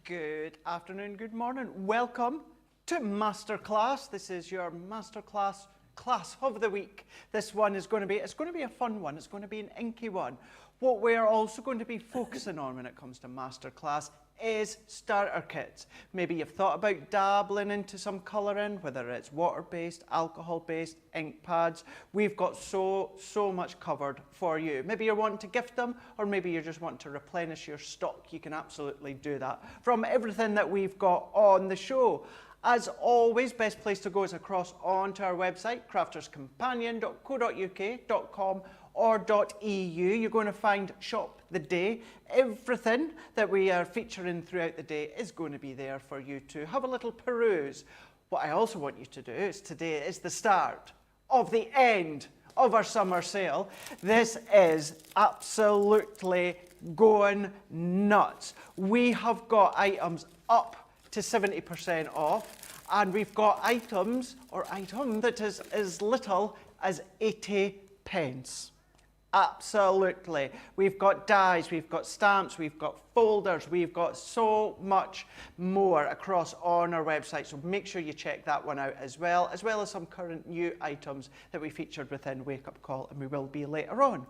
Good afternoon, good morning. Welcome to Masterclass. This is your Masterclass class of the week. This one is going to be, it's going to be a fun one. It's going to be an inky one. What we're also going to be focusing on when it comes to Masterclass is starter kits. Maybe you've thought about dabbling into some colouring, whether it's water-based, alcohol-based, ink pads. We've got so much covered for you. Maybe you're wanting to gift them, or maybe you're just wanting to replenish your stock. You can absolutely do that from everything that we've got on the show. As always, best place to go is across onto our website, crafterscompanion.co.uk.com or .eu. You're going to find Shop the Day. Everything that we are featuring throughout the day is going to be there for you to have a little peruse. What I also want you to do is today is the start of the end of our summer sale. This is absolutely going nuts. We have got items up to 70% off, and we've got items or item that is as little as 80 pence. Absolutely. We've got dies, we've got stamps, we've got folders, we've got so much more across on our website, so make sure you check that one out as well as some current new items that we featured within Wake Up Call, and we will be later on.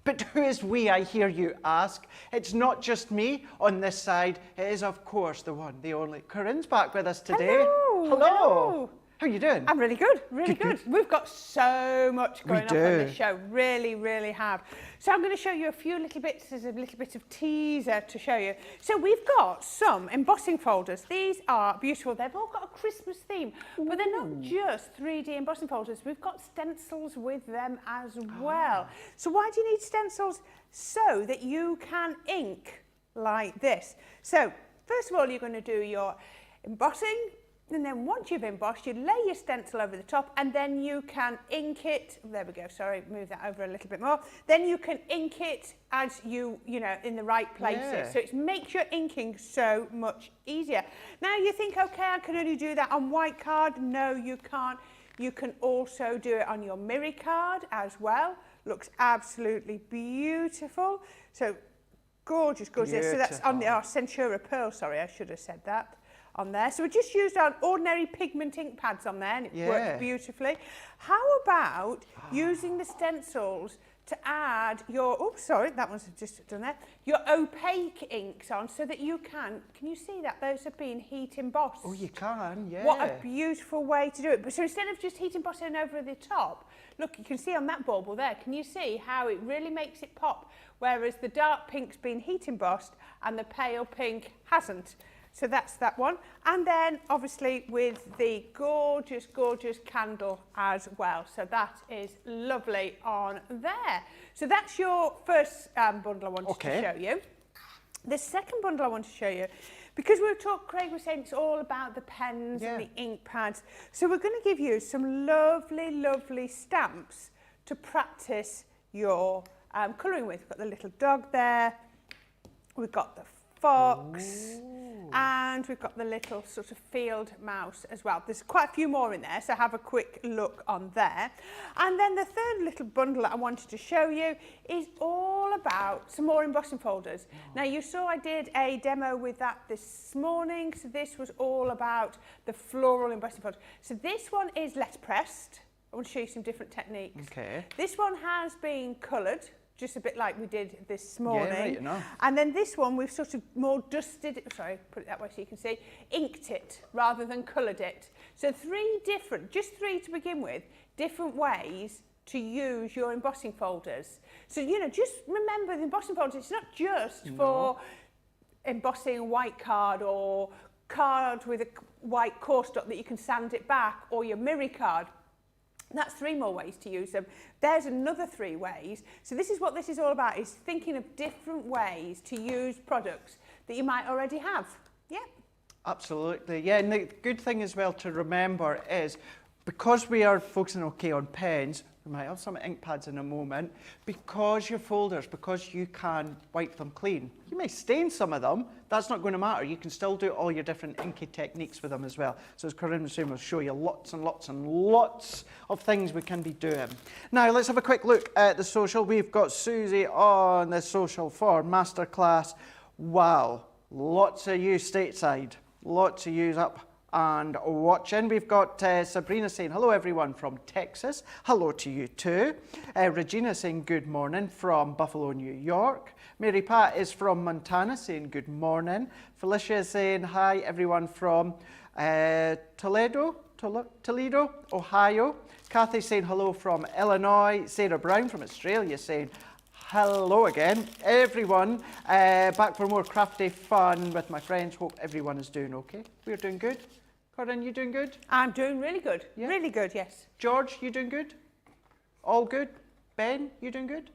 But who is we, I hear you ask? It's not just me on this side. It is, of course, the one, the only. Corinne's back with us today. Hello. Hello. How are you doing? I'm really good, really good. We've got so much going on this show, really have. So I'm going to show you a few little bits, there's a little bit of teaser to show you. So we've got some embossing folders. These are beautiful. They've all got a Christmas theme, but they're not just 3D embossing folders. We've got stencils with them as well. So why do you need stencils? So that you can ink like this. So first of all, you're going to do your embossing. And then once you've embossed, you lay your stencil over the top, and then you can ink it. There we go, sorry, move that over a little bit more. Then you can ink it as you know, in the right places. Yeah. So it makes your inking so much easier. Now you think, okay, I can only do that on white card. No, you can't. You can also do it on your mirror card as well. Looks absolutely beautiful. So gorgeous, gorgeous. Beautiful. So that's on the Centura Pearl, sorry, I should have said that. On there. So we just used our ordinary pigment ink pads on there, and it worked beautifully. How about using the stencils to add your, oops, sorry, that one's just done there, your opaque inks on, so that you can you see that? Those have been heat embossed. Oh, you can, yeah. What a beautiful way to do it. But so instead of just heat embossing over the top, look, you can see on that bauble there, can you see how it really makes it pop? Whereas the dark pink's been heat embossed and the pale pink hasn't. So that's that one. And then obviously with the gorgeous, gorgeous candle as well. So that is lovely on there. So that's your first bundle I wanted to show you. The second bundle I want to show you, because Craig was saying it's all about the pens and the ink pads. So we're going to give you some lovely, lovely stamps to practice your colouring with. We've got the little dog there. We've got the fox. And we've got the little sort of field mouse as well. There's quite a few more in there, so have a quick look on there. And then the third little bundle that I wanted to show you is all about some more embossing folders. Now you saw I did a demo with that this morning, so this was all about the floral embossing folder. So this one is letterpress. I want to show you some different techniques. Okay. This one has been coloured, just a bit like we did this morning. Yeah, right, you know. And then this one, we've sort of more dusted, sorry, put it that way so you can see, inked it rather than coloured it. So just three to begin with, different ways to use your embossing folders. So, you know, just remember the embossing folders, it's not just for embossing white card or card with a white cardstock that you can sand it back, or your mirror card. That's 3 more ways to use them. There's another 3 ways. So this is what this is all about, is thinking of different ways to use products that you might already have. Yeah. Absolutely. Yeah, and the good thing as well to remember is, because we are focusing on pens, we might have some ink pads in a moment, because your folders, because you can wipe them clean. You may stain some of them, that's not going to matter. You can still do all your different inky techniques with them as well. So as Corinne was saying, we'll show you lots and lots and lots of things we can be doing. Now let's have a quick look at the social. We've got Susie on the social for Masterclass. Wow. Lots of you stateside, lots of you up and watching. We've got Sabrina saying hello everyone from Texas. Hello to you too. Regina saying good morning from Buffalo, New York. Mary Pat is from Montana saying good morning. Felicia is saying hi everyone from Toledo, Ohio. Kathy saying hello from Illinois. Sarah Brown from Australia saying hello again. Everyone, back for more crafty fun with my friends. Hope everyone is doing okay. We're doing good. Corinne, you doing good? I'm doing really good. Yeah. Really good, yes. George, you doing good? All good? Ben, you doing good?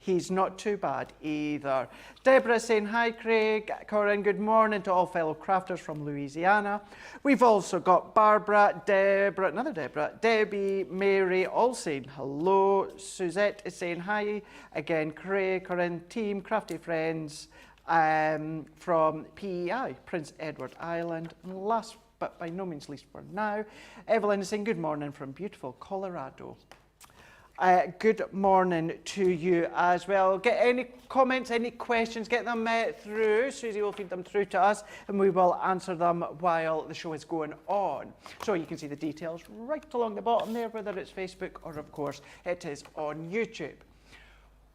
He's not too bad either. Deborah saying, hi Craig, Corinne, good morning to all fellow crafters from Louisiana. We've also got Barbara, Deborah, another Deborah, Debbie, Mary, all saying hello. Suzette is saying hi. Again, Craig, Corinne, team, crafty friends from PEI, Prince Edward Island. And last but by no means least for now, Evelyn is saying good morning from beautiful Colorado. Good morning to you as well. Get any comments, any questions, get them through. Susie will feed them through to us and we will answer them while the show is going on. So you can see the details right along the bottom there, whether it's Facebook or of course it is on YouTube.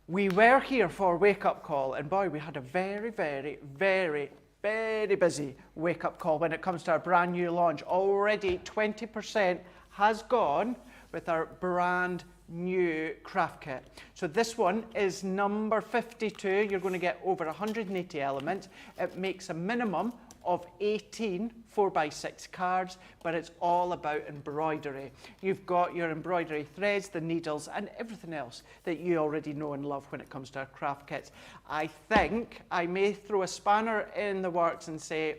We were here for Wake Up Call and boy, we had a very, very, very, very busy Wake Up Call when it comes to our brand new launch. Already 20% has gone with our brand new craft kit. So this one is number 52. You're going to get over 180 elements. It makes a minimum of 18 4x6 cards, but it's all about embroidery. You've got your embroidery threads, the needles, and everything else that you already know and love when it comes to our craft kits. I think I may throw a spanner in the works and say,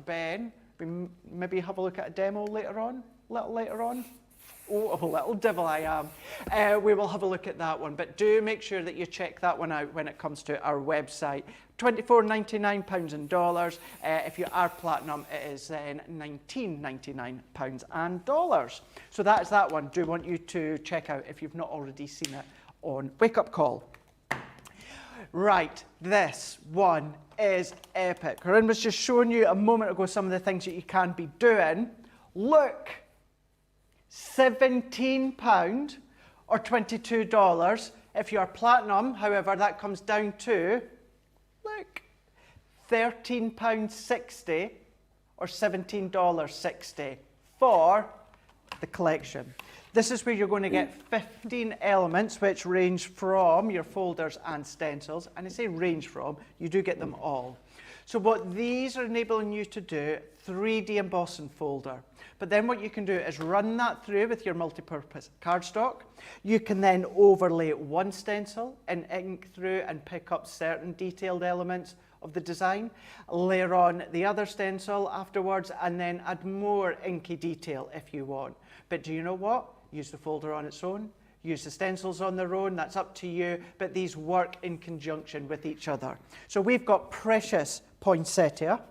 Ben, we maybe have a look at a demo later on, a little later on. Oh, a little devil I am. We will have a look at that one, but do make sure that you check that one out when it comes to our website. £24.99 in dollars. If you are platinum, it is then £19.99 and dollars. So that's that one. Do want you to check out if you've not already seen it on Wake Up Call. Right, this one is epic. Corinne was just showing you a moment ago some of the things that you can be doing. Look. £17 or $22 if you are platinum. However, that comes down to, look, £13.60 or $17.60 for the collection. This is where you're going to get 15 elements which range from your folders and stencils. And I say range from, you do get them all. So what these are enabling you to do, 3D embossing folder. But then what you can do is run that through with your multi-purpose cardstock. You can then overlay one stencil and ink through and pick up certain detailed elements of the design. Layer on the other stencil afterwards and then add more inky detail if you want. But do you know what? Use the folder on its own. Use the stencils on their own, that's up to you, but these work in conjunction with each other. So we've got Precious Poinsettia,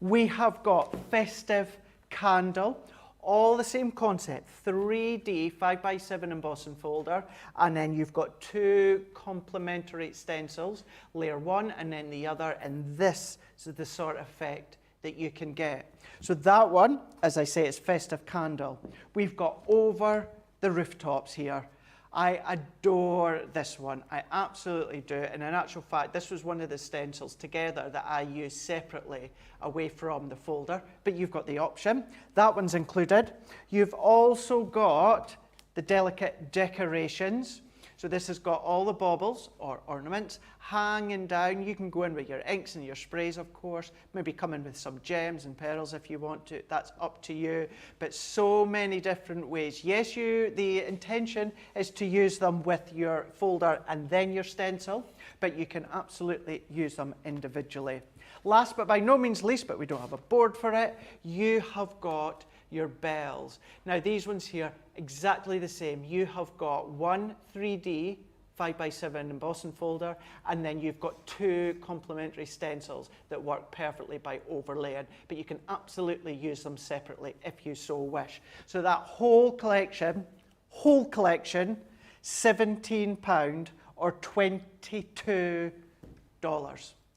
we have got Festive Candle, all the same concept, 3D 5x7 embossing folder, and then you've got two complementary stencils, layer one and then the other, and this is the sort of effect that you can get. So that one, as I say, is Festive Candle. We've got Over the Rooftops here. I adore this one, I absolutely do, and in actual fact this was one of the stencils together that I used separately away from the folder, but you've got the option, that one's included. You've also got the delicate decorations, so this has got all the baubles or ornaments hanging down. You can go in with your inks and your sprays of course, maybe come in with some gems and pearls if you want to, that's up to you, but so many different ways. Yes, the intention is to use them with your folder and then your stencil, but you can absolutely use them individually. Last but by no means least, but we don't have a board for it, you have got your bells. Now these ones here, exactly the same. You have got one 3D 5x7 embossing folder, and then you've got two complementary stencils that work perfectly by overlaying, but you can absolutely use them separately if you so wish. So that whole collection, £17 or $22.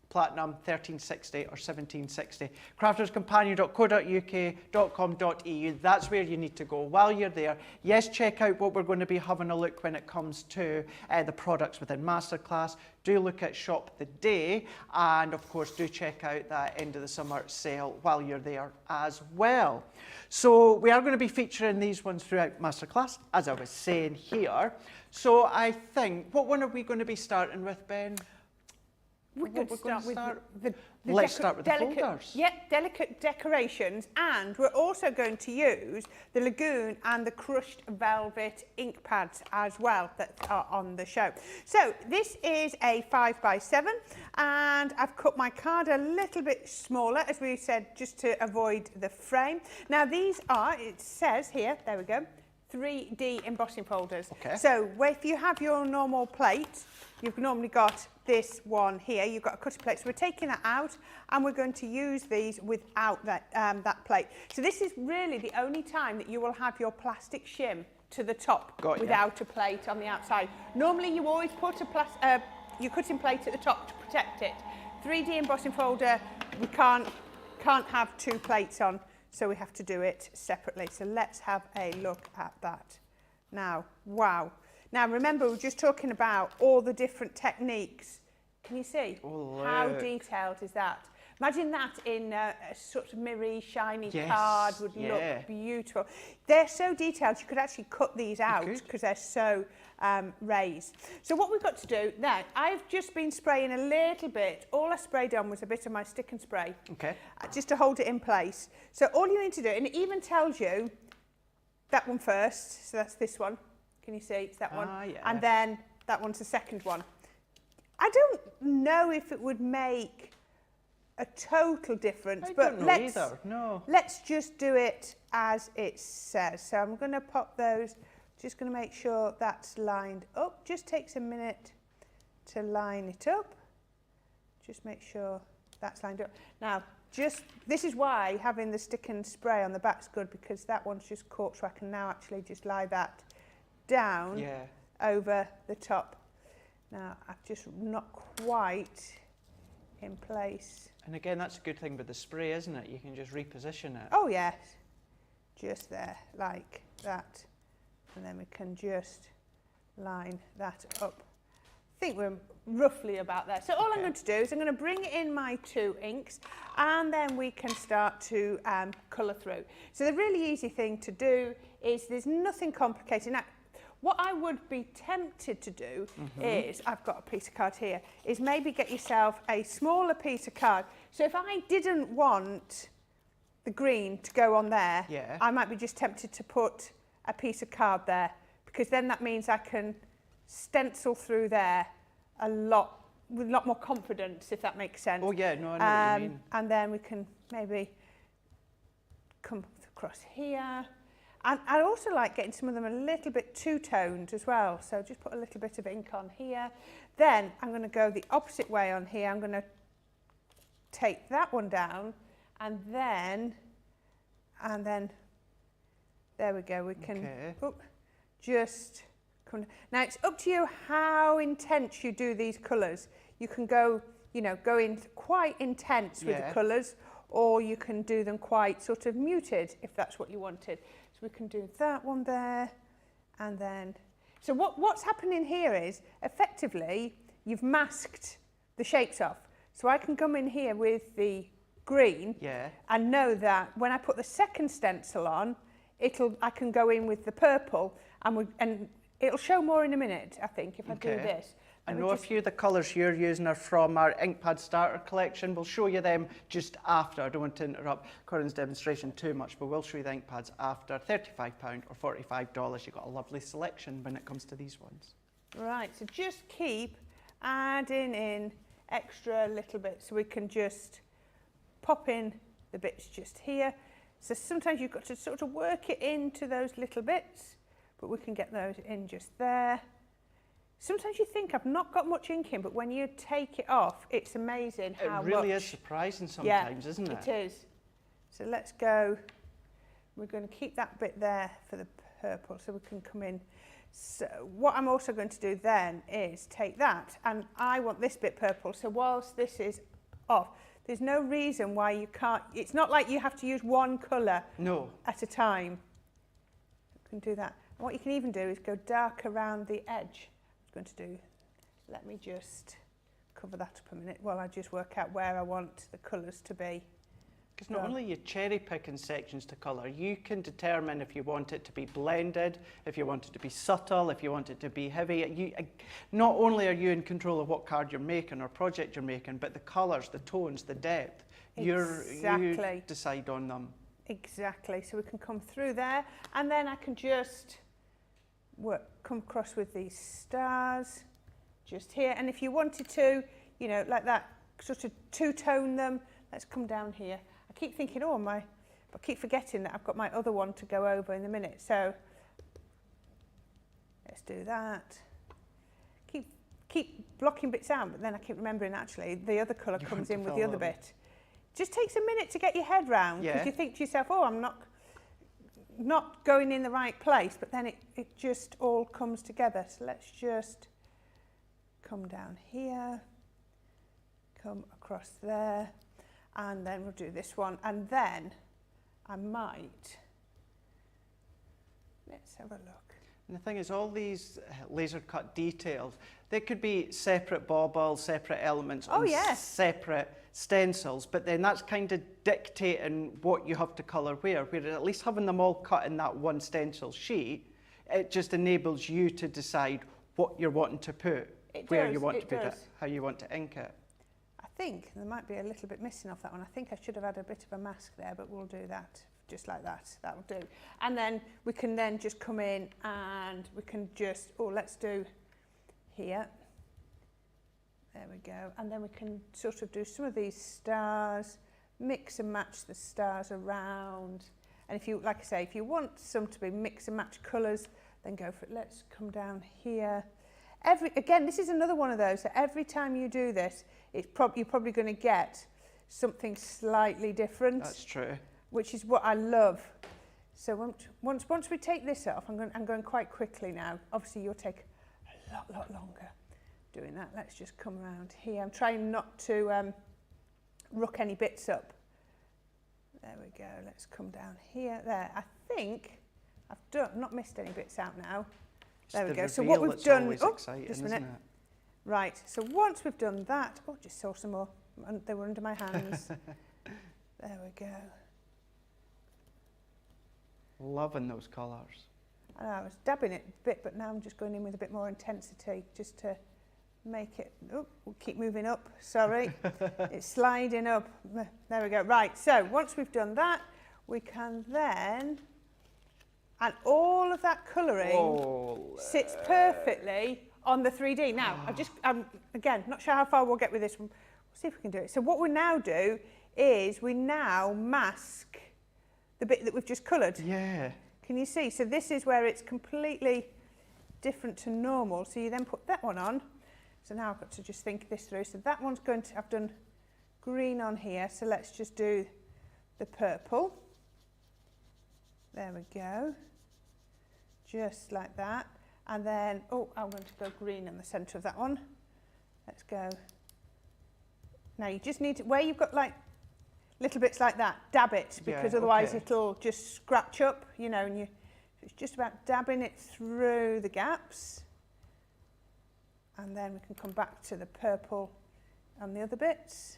platinum, 1360 or 1760. crafterscompanion.co.uk.com.au, that's where you need to go. While you're there, yes, check out what we're going to be having a look when it comes to the products within Masterclass. Do look at Shop the Day, and of course do check out that end of the summer sale while you're there as well. So we are going to be featuring these ones throughout Masterclass, as I was saying here. So I think, what one are we going to be starting with, Ben? We could start with the Let's start with the folders. Yep, delicate decorations, and we're also going to use the Lagoon and the crushed velvet ink pads as well that are on the show. So this is a 5x7, and I've cut my card a little bit smaller, as we said, just to avoid the frame. Now these are, it says here, there we go, 3D embossing folders. Okay. So if you have your normal plate, you've normally got this one here, you've got a cutting plate, so we're taking that out and we're going to use these without that, that plate. So this is really the only time that you will have your plastic shim to the top without a plate on the outside. Normally you always put your cutting plate at the top to protect it. 3D embossing folder, we can't have two plates on, so we have to do it separately. So let's have a look at that. Now, wow. Now remember, we're just talking about all the different techniques. Can you see? Oh, how detailed is that? Imagine that in a sort of mirror, shiny card would look beautiful. They're so detailed, you could actually cut these out because they're so raised. So what we've got to do now, I've just been spraying a little bit. All I sprayed on was a bit of my stick and spray, just to hold it in place. So all you need to do, and it even tells you that one first, so that's this one. Can you see? It's that one. And then that one's the second one. I don't know if it would make a total difference, but let's just do it as it says. So I'm going to pop those, just going to make sure that's lined up. Just takes a minute to line it up. Just make sure that's lined up. Now, this is why having the stick and spray on the back's good, because that one's just caught, so I can now actually just lie that down over the top. Now I've just not quite in place. And again, that's a good thing with the spray, isn't it? You can just reposition it. Oh yes, just there, like that. And then we can just line that up. I think we're roughly about there. So all I'm going to do is I'm going to bring in my two inks, and then we can start to colour through. So the really easy thing to do is, there's nothing complicated. Now, what I would be tempted to do is, I've got a piece of card here, is maybe get yourself a smaller piece of card. So if I didn't want the green to go on there, I might be just tempted to put a piece of card there, because then that means I can stencil through there with a lot more confidence, if that makes sense. Oh yeah, no, I know what you mean. And then we can maybe come across here. And I also like getting some of them a little bit two-toned as well. So just put a little bit of ink on here. Then I'm going to go the opposite way on here. I'm going to take that one down, and then there we go. We can just come. Now it's up to you how intense you do these colours. You can go, go in quite intense with the colours, or you can do them quite sort of muted if that's what you wanted. So we can do that one there, and then, so what's happening here is, effectively, you've masked the shapes off. So I can come in here with the green and know that when I put the second stencil on, I can go in with the purple, and it'll show more in a minute, I think, if I do this. I know a few of the colours you're using are from our ink pad starter collection. We'll show you them just after. I don't want to interrupt Corrine's demonstration too much, but we'll show you the ink pads after. £35 or $45. You've got a lovely selection when it comes to these ones. Right, so just keep adding in extra little bits, so we can just pop in the bits just here. So sometimes you've got to sort of work it into those little bits, but we can get those in just there. Sometimes you think I've not got much ink in, but when you take it off, it's amazing how much. It really is surprising sometimes, isn't it? It is. So let's go. We're going to keep that bit there for the purple, so we can come in. So what I'm also going to do then is take that, and I want this bit purple. So whilst this is off. There's no reason why you can't, it's not like you have to use one colour No. at a time. You can do that. And what you can even do is go dark around the edge. I'm going to do, let me just cover that up a minute while I just work out where I want the colours to be. Because not only are you cherry picking sections to colour, you can determine if you want it to be blended, if you want it to be subtle, if you want it to be heavy. Not only are you in control of what card you're making or project you're making, but the colours, the tones, the depth, you decide on them. Exactly. So we can come through there, and then I can just come across with these stars just here. And if you wanted to, you know, like that, sort of two-tone them, let's come down here. I keep thinking, I keep forgetting that I've got my other one to go over in a minute. So let's do that. Keep blocking bits out, but then I keep remembering actually the other colour comes in with the other bit. Just takes a minute to get your head round, because you think to yourself, I'm not going in the right place, but then it just all comes together. So let's just come down here, come across there. And then we'll do this one, and then I might, let's have a look. And the thing is, all these laser cut details, they could be separate baubles, separate elements on separate stencils, but then that's kind of dictating what you have to colour where at least having them all cut in that one stencil sheet, it just enables you to decide what you're wanting to put, where you want to put it, how you want to ink it. I think there might be a little bit missing off that one. I think I should have had a bit of a mask there, but we'll do that just like that. That will do. And then we can then just come in and we can just, let's do here. There we go. And then we can sort of do some of these stars, mix and match the stars around. And if you, like I say, if you want some to be mix and match colours, then go for it. Let's come down here. Again, this is another one of those that every time you do this, you're probably going to get something slightly different. That's true. Which is what I love. So once we take this off, I'm going quite quickly now. Obviously, you'll take a lot longer doing that. Let's just come around here. I'm trying not to ruck any bits up. There we go. Let's come down here. There. I think I've not missed any bits out now. There we go. So what we've done, just a minute. Right, so once we've done that, just saw some more, they were under my hands. There we go. Loving those colours. I was dabbing it a bit, but now I'm just going in with a bit more intensity, just to make it, we'll keep moving up, sorry. It's sliding up, there we go. Right, so once we've done that, we can then, and all of that colouring sits perfectly on the 3D. Now, I'm again, not sure how far we'll get with this one. We'll see if we can do it. So what we now do is we now mask the bit that we've just coloured. Yeah. Can you see? So this is where it's completely different to normal. So you then put that one on. So now I've got to just think this through. So that one's going to, I've done green on here. So let's just do the purple. There we go. Just like that. And then, I'm going to go green in the centre of that one. Let's go. Now you just need to, where you've got like little bits like that, dab it, because otherwise it'll just scratch up, you know, and it's just about dabbing it through the gaps. And then we can come back to the purple on the other bits.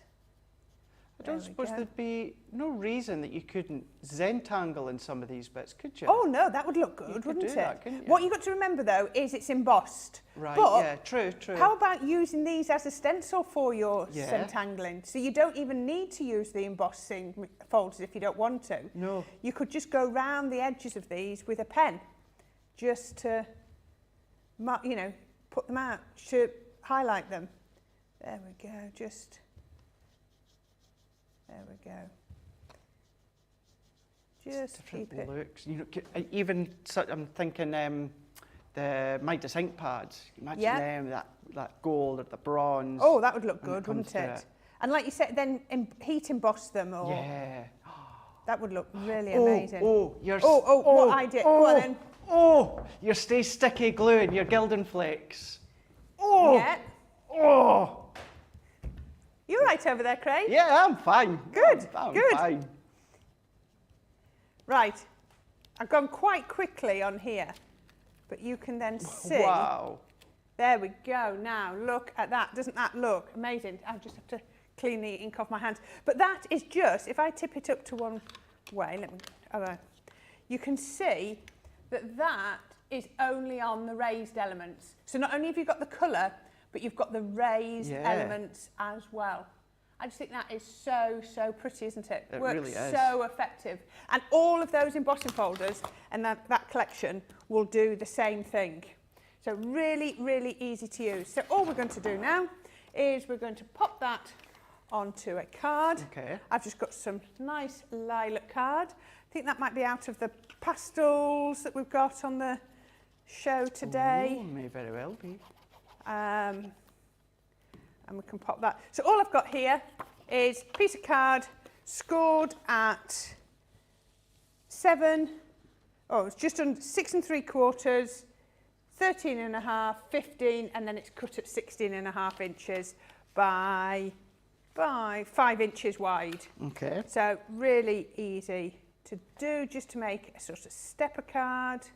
I don't suppose there'd be no reason that you couldn't Zentangle in some of these bits, could you? Oh no, that would look good, wouldn't it? That, couldn't you? What you've got to remember though is it's embossed. Right, but yeah, true. How about using these as a stencil for your Zentangling? So you don't even need to use the embossing folders if you don't want to. No. You could just go round the edges of these with a pen, just to, you know, put them out, to highlight them. There we go, there we go. Just different keep it. looks. You know, even I'm thinking the Midas ink pads. Imagine them, that gold or the bronze. Oh, that would look good, wouldn't it? And like you said, then heat emboss them, or that would look really amazing. What idea? Go on then. Oh, your Stay Sticky glue and your Gildan Flakes. Oh, You all right over there, Craig? Yeah, I'm fine. Good, I'm good. fine. Right, I've gone quite quickly on here, but you can then see. Wow. There we go. Now, look at that. Doesn't that look amazing? I just have to clean the ink off my hands. But that is just, if I tip it up to one way, you can see that that is only on the raised elements. So not only have you got the colour, but you've got the raised elements as well. I just think that is so, so pretty, isn't it? It Works really is. so effective. And all of those embossing folders and that collection will do the same thing. So really, really easy to use. So all we're going to do now is we're going to pop that onto a card. Okay. I've just got some nice lilac card. I think that might be out of the pastels that we've got on the show today. Ooh, may very well be. And we can pop that. So all I've got here is a piece of card scored at it's just under 6 3/4, 13 1/2, 15, and then it's cut at 16 1/2 inches by 5 inches wide. Okay. So really easy to do, just to make a sort of stepper card.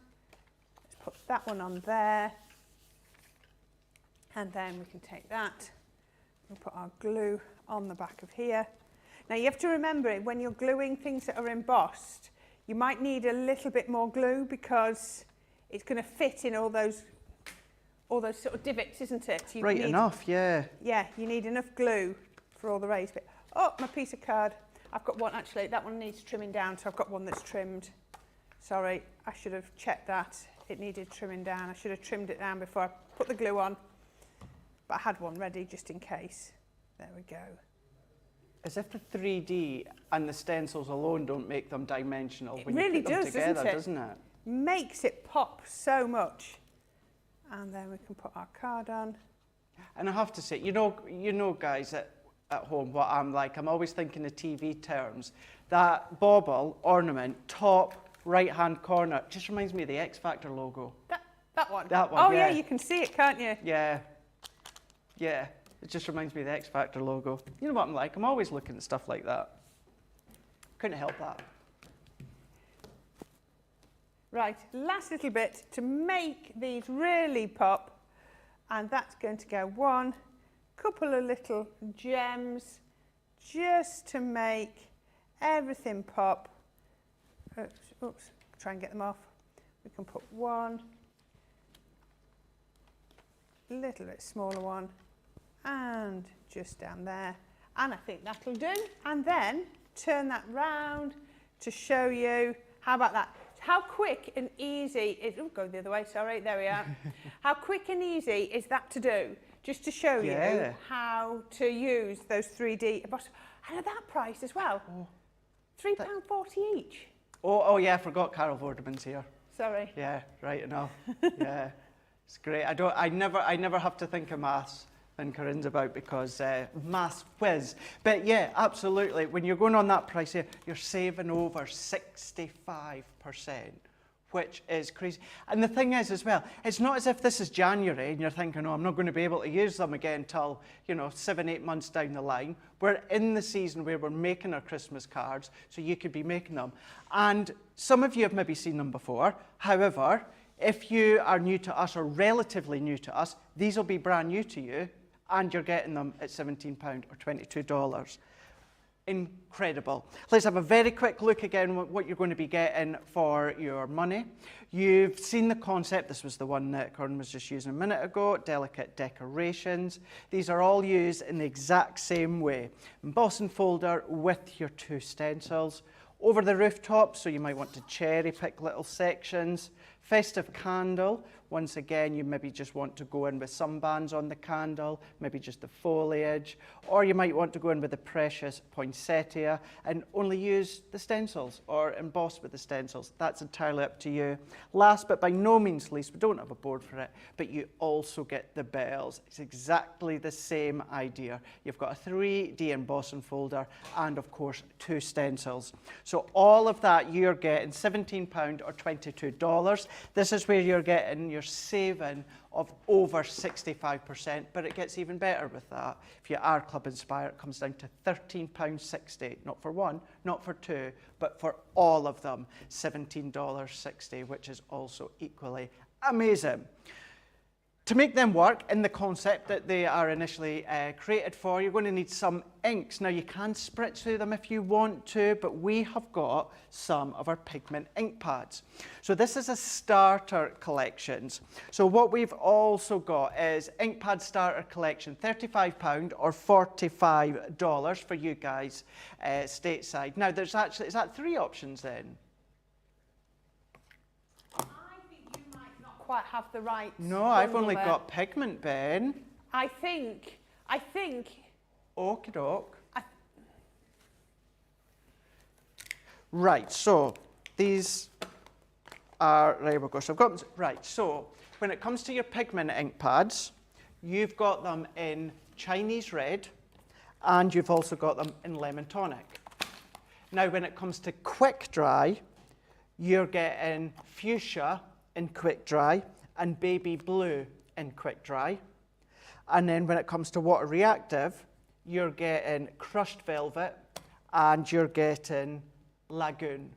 Let's put that one on there. And then we can take that and put our glue on the back of here. Now you have to remember, when you're gluing things that are embossed, you might need a little bit more glue because it's going to fit in all those sort of divots, isn't it? You Right need, enough, yeah. Yeah, you need enough glue for all the raised bit. Oh, my piece of card. I've got one, actually, that one needs trimming down, so I've got one that's trimmed. Sorry, I should have checked that. It needed trimming down. I should have trimmed it down before I put the glue on. But I had one ready just in case. There we go. As if the 3D and the stencils alone don't make them dimensional when really you put them does, together, doesn't it? doesn't it? Makes it pop so much. And then we can put our card on. And I have to say, you know, guys at home, what I'm like. I'm always thinking of TV terms. That bauble ornament, top right-hand corner, just reminds me of the X Factor logo. That one? That one, Oh, yeah. yeah, you can see it, can't you? Yeah. Yeah. It just reminds me of the X Factor logo. You know what I'm like? I'm always looking at stuff like that. Couldn't help that. Right, last little bit to make these really pop, and that's going to go one couple of little gems just to make everything pop. Oops, try and get them off. We can put one little bit smaller one and just down there, and I think that'll do. And then turn that round to show you. How about that? How quick and easy is, oh, go the other way, sorry, there we are. How quick and easy is that to do? Just to show you how to use those 3D embossing. And at that price as well, £3.40 each. Oh yeah, I forgot Carol Vorderman's here. Sorry. Yeah, right enough. Yeah, it's great. I never have to think of maths when Corrine's about because maths whiz. But yeah, absolutely. When you're going on that price here, you're saving over 65%, which is crazy. And the thing is as well, it's not as if this is January and you're thinking, oh, I'm not going to be able to use them again until, 7-8 months down the line. We're in the season where we're making our Christmas cards, so you could be making them. And some of you have maybe seen them before. However, if you are new to us or relatively new to us, these will be brand new to you, and you're getting them at £17 or $22. Incredible. Let's have a very quick look again at what you're going to be getting for your money. You've seen the concept. This was the one that Corrine was just using a minute ago. Delicate decorations. These are all used in the exact same way. Embossing folder with your 2 stencils. Over the rooftop, so you might want to cherry pick little sections. Festive candle. Once again, you maybe just want to go in with some bands on the candle, maybe just the foliage, or you might want to go in with the precious poinsettia and only use the stencils or emboss with the stencils. That's entirely up to you. Last but by no means least, we don't have a board for it, but you also get the bells. It's exactly the same idea. You've got a 3D embossing folder and of course 2 stencils. So all of that you're getting £17 or $22. This is where you're getting your saving of over 65%, but it gets even better with that. If you are Club Inspire, it comes down to £13.60, not for one, not for two, but for all of them, $17.60, which is also equally amazing. To make them work in the concept that they are initially created for, you're going to need some inks. Now, you can spritz through them if you want to, but we have got some of our pigment ink pads. So this is a starter collections. So what we've also got is ink pad starter collection, £35 or $45 for you guys stateside. Now, there's actually, is that 3 options then? Quite have the right. No, I've only got pigment, Ben. I think. Okie doke. Right, so these are, right, we'll go. So I've got, right, so when it comes to your pigment ink pads, you've got them in Chinese red and you've also got them in lemon tonic. Now, when it comes to quick dry, you're getting fuchsia in quick dry and baby blue in quick dry. And then when it comes to water reactive, you're getting crushed velvet and you're getting lagoon.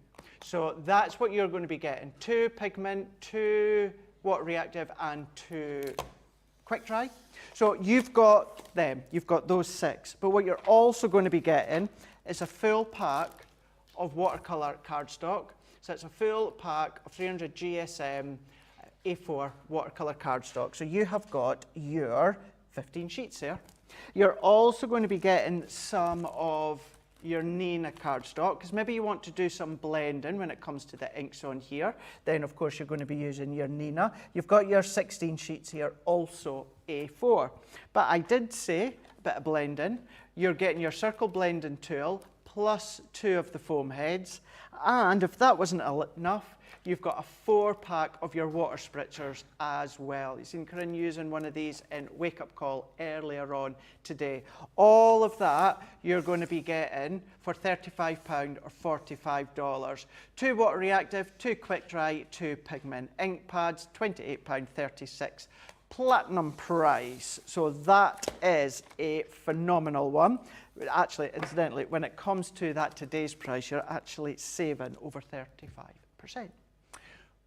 So that's what you're going to be getting. 2 pigment, 2 water reactive and 2 quick dry. So you've got them, you've got those 6. But what you're also going to be getting is a full pack of watercolour cardstock. So it's a full pack of 300 GSM A4 watercolour cardstock. So you have got your 15 sheets there. You're also going to be getting some of your Nina cardstock, because maybe you want to do some blending when it comes to the inks on here. Then, of course, you're going to be using your Nina. You've got your 16 sheets here, also A4. But I did say a bit of blending. You're getting your circle blending tool, plus 2 of the foam heads. And if that wasn't enough, you've got a 4-pack of your water spritzers as well. You've seen Corrine using one of these in Wake Up Call earlier on today. All of that you're going to be getting for £35 or $45. 2 water reactive, 2 quick dry, 2 pigment ink pads, £28.36. Platinum price. So that is a phenomenal one. Actually, incidentally, when it comes to that today's price, you're actually saving over 35%.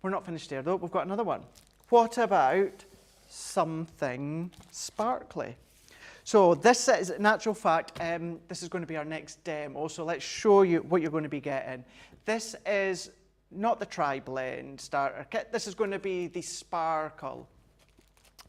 We're not finished there though, we've got another one. What about something sparkly? So this is, in actual fact, this is going to be our next demo, so let's show you what you're going to be getting. This is not the tri-blend starter kit, this is going to be the sparkle.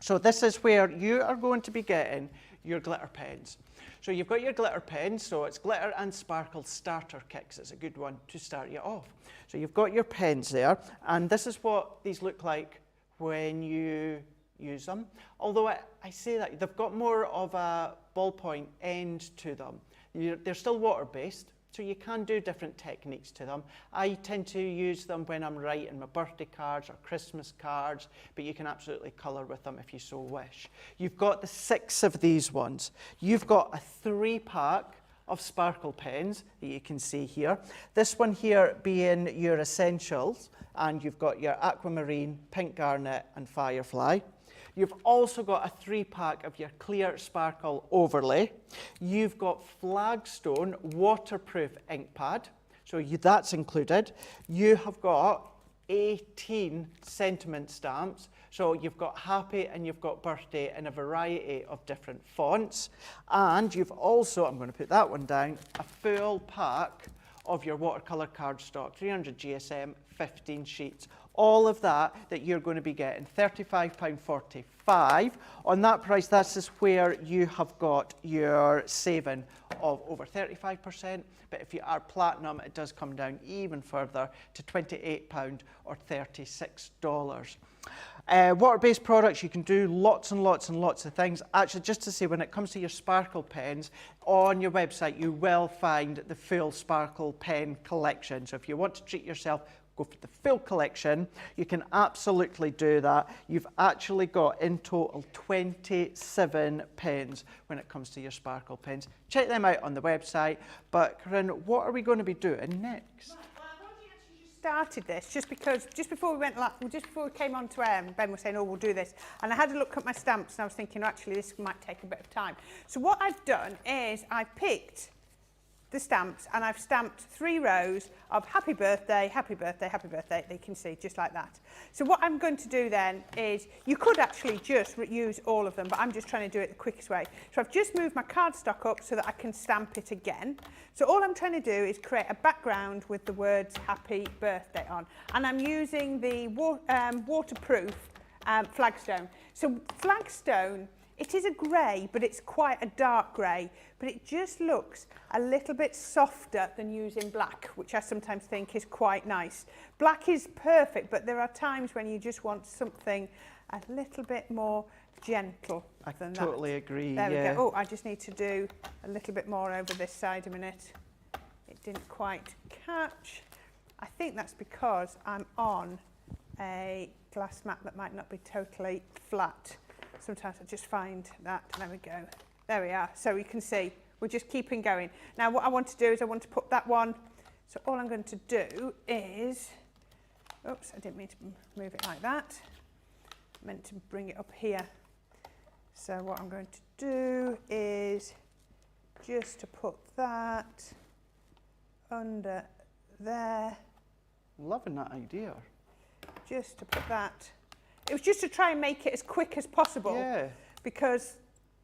So this is where you are going to be getting your glitter pens. So you've got your glitter pens, so it's glitter and sparkle starter kits. It's a good one to start you off. So you've got your pens there, and this is what these look like when you use them. Although I say that, they've got more of a ballpoint end to them. They're still water-based, so you can do different techniques to them. I tend to use them when I'm writing my birthday cards or Christmas cards, but you can absolutely colour with them if you so wish. You've got the 6 of these ones. You've got a 3-pack of sparkle pens that you can see here. This one here being your essentials, and you've got your aquamarine, pink garnet and firefly. You've also got a 3-pack of your clear sparkle overlay. You've got Flagstone waterproof ink pad, so that's included. You have got 18 sentiment stamps, so you've got happy and you've got birthday in a variety of different fonts. And you've also, I'm going to put that one down, a full pack of your watercolour cardstock, 300 GSM, 15 sheets. All of that you're going to be getting, £35.45. On that price, this is where you have got your saving of over 35%. But if you are platinum, it does come down even further to £28 or $36. Water-based products, you can do lots and lots and lots of things. Actually, just to say, when it comes to your sparkle pens, on your website, you will find the full sparkle pen collection. So if you want to treat yourself, go for the full collection. You can absolutely do that. You've actually got in total 27 pens when it comes to your sparkle pens. Check them out on the website. But Corrine, what are we going to be doing next? Well, I've already actually just started this just because just before we came on to air, Ben was saying, oh, we'll do this. And I had a look at my stamps and I was thinking, actually, this might take a bit of time. So what I've done is I've picked the stamps and I've stamped 3 rows of happy birthday, happy birthday, happy birthday. They can see just like that. So what I'm going to do then is, you could actually just use all of them, but I'm just trying to do it the quickest way. So I've just moved my cardstock up so that I can stamp it again. So all I'm trying to do is create a background with the words happy birthday on. And I'm using the waterproof flagstone. So flagstone, it is a grey, but it's quite a dark grey, but it just looks a little bit softer than using black, which I sometimes think is quite nice. Black is perfect, but there are times when you just want something a little bit more gentle than that. I totally agree, There we go. Oh, I just need to do a little bit more over this side a minute. It didn't quite catch. I think that's because I'm on a glass mat that might not be totally flat. Sometimes I just find that, there we go. There we are. So you can see, we're just keeping going. Now what I want to do is I want to put that one, so all I'm going to do is, oops, I didn't mean to move it like that. I meant to bring it up here. So what I'm going to do is just to put that under there. Loving that idea. Just to put that. It was just to try and make it as quick as possible. Yeah. Because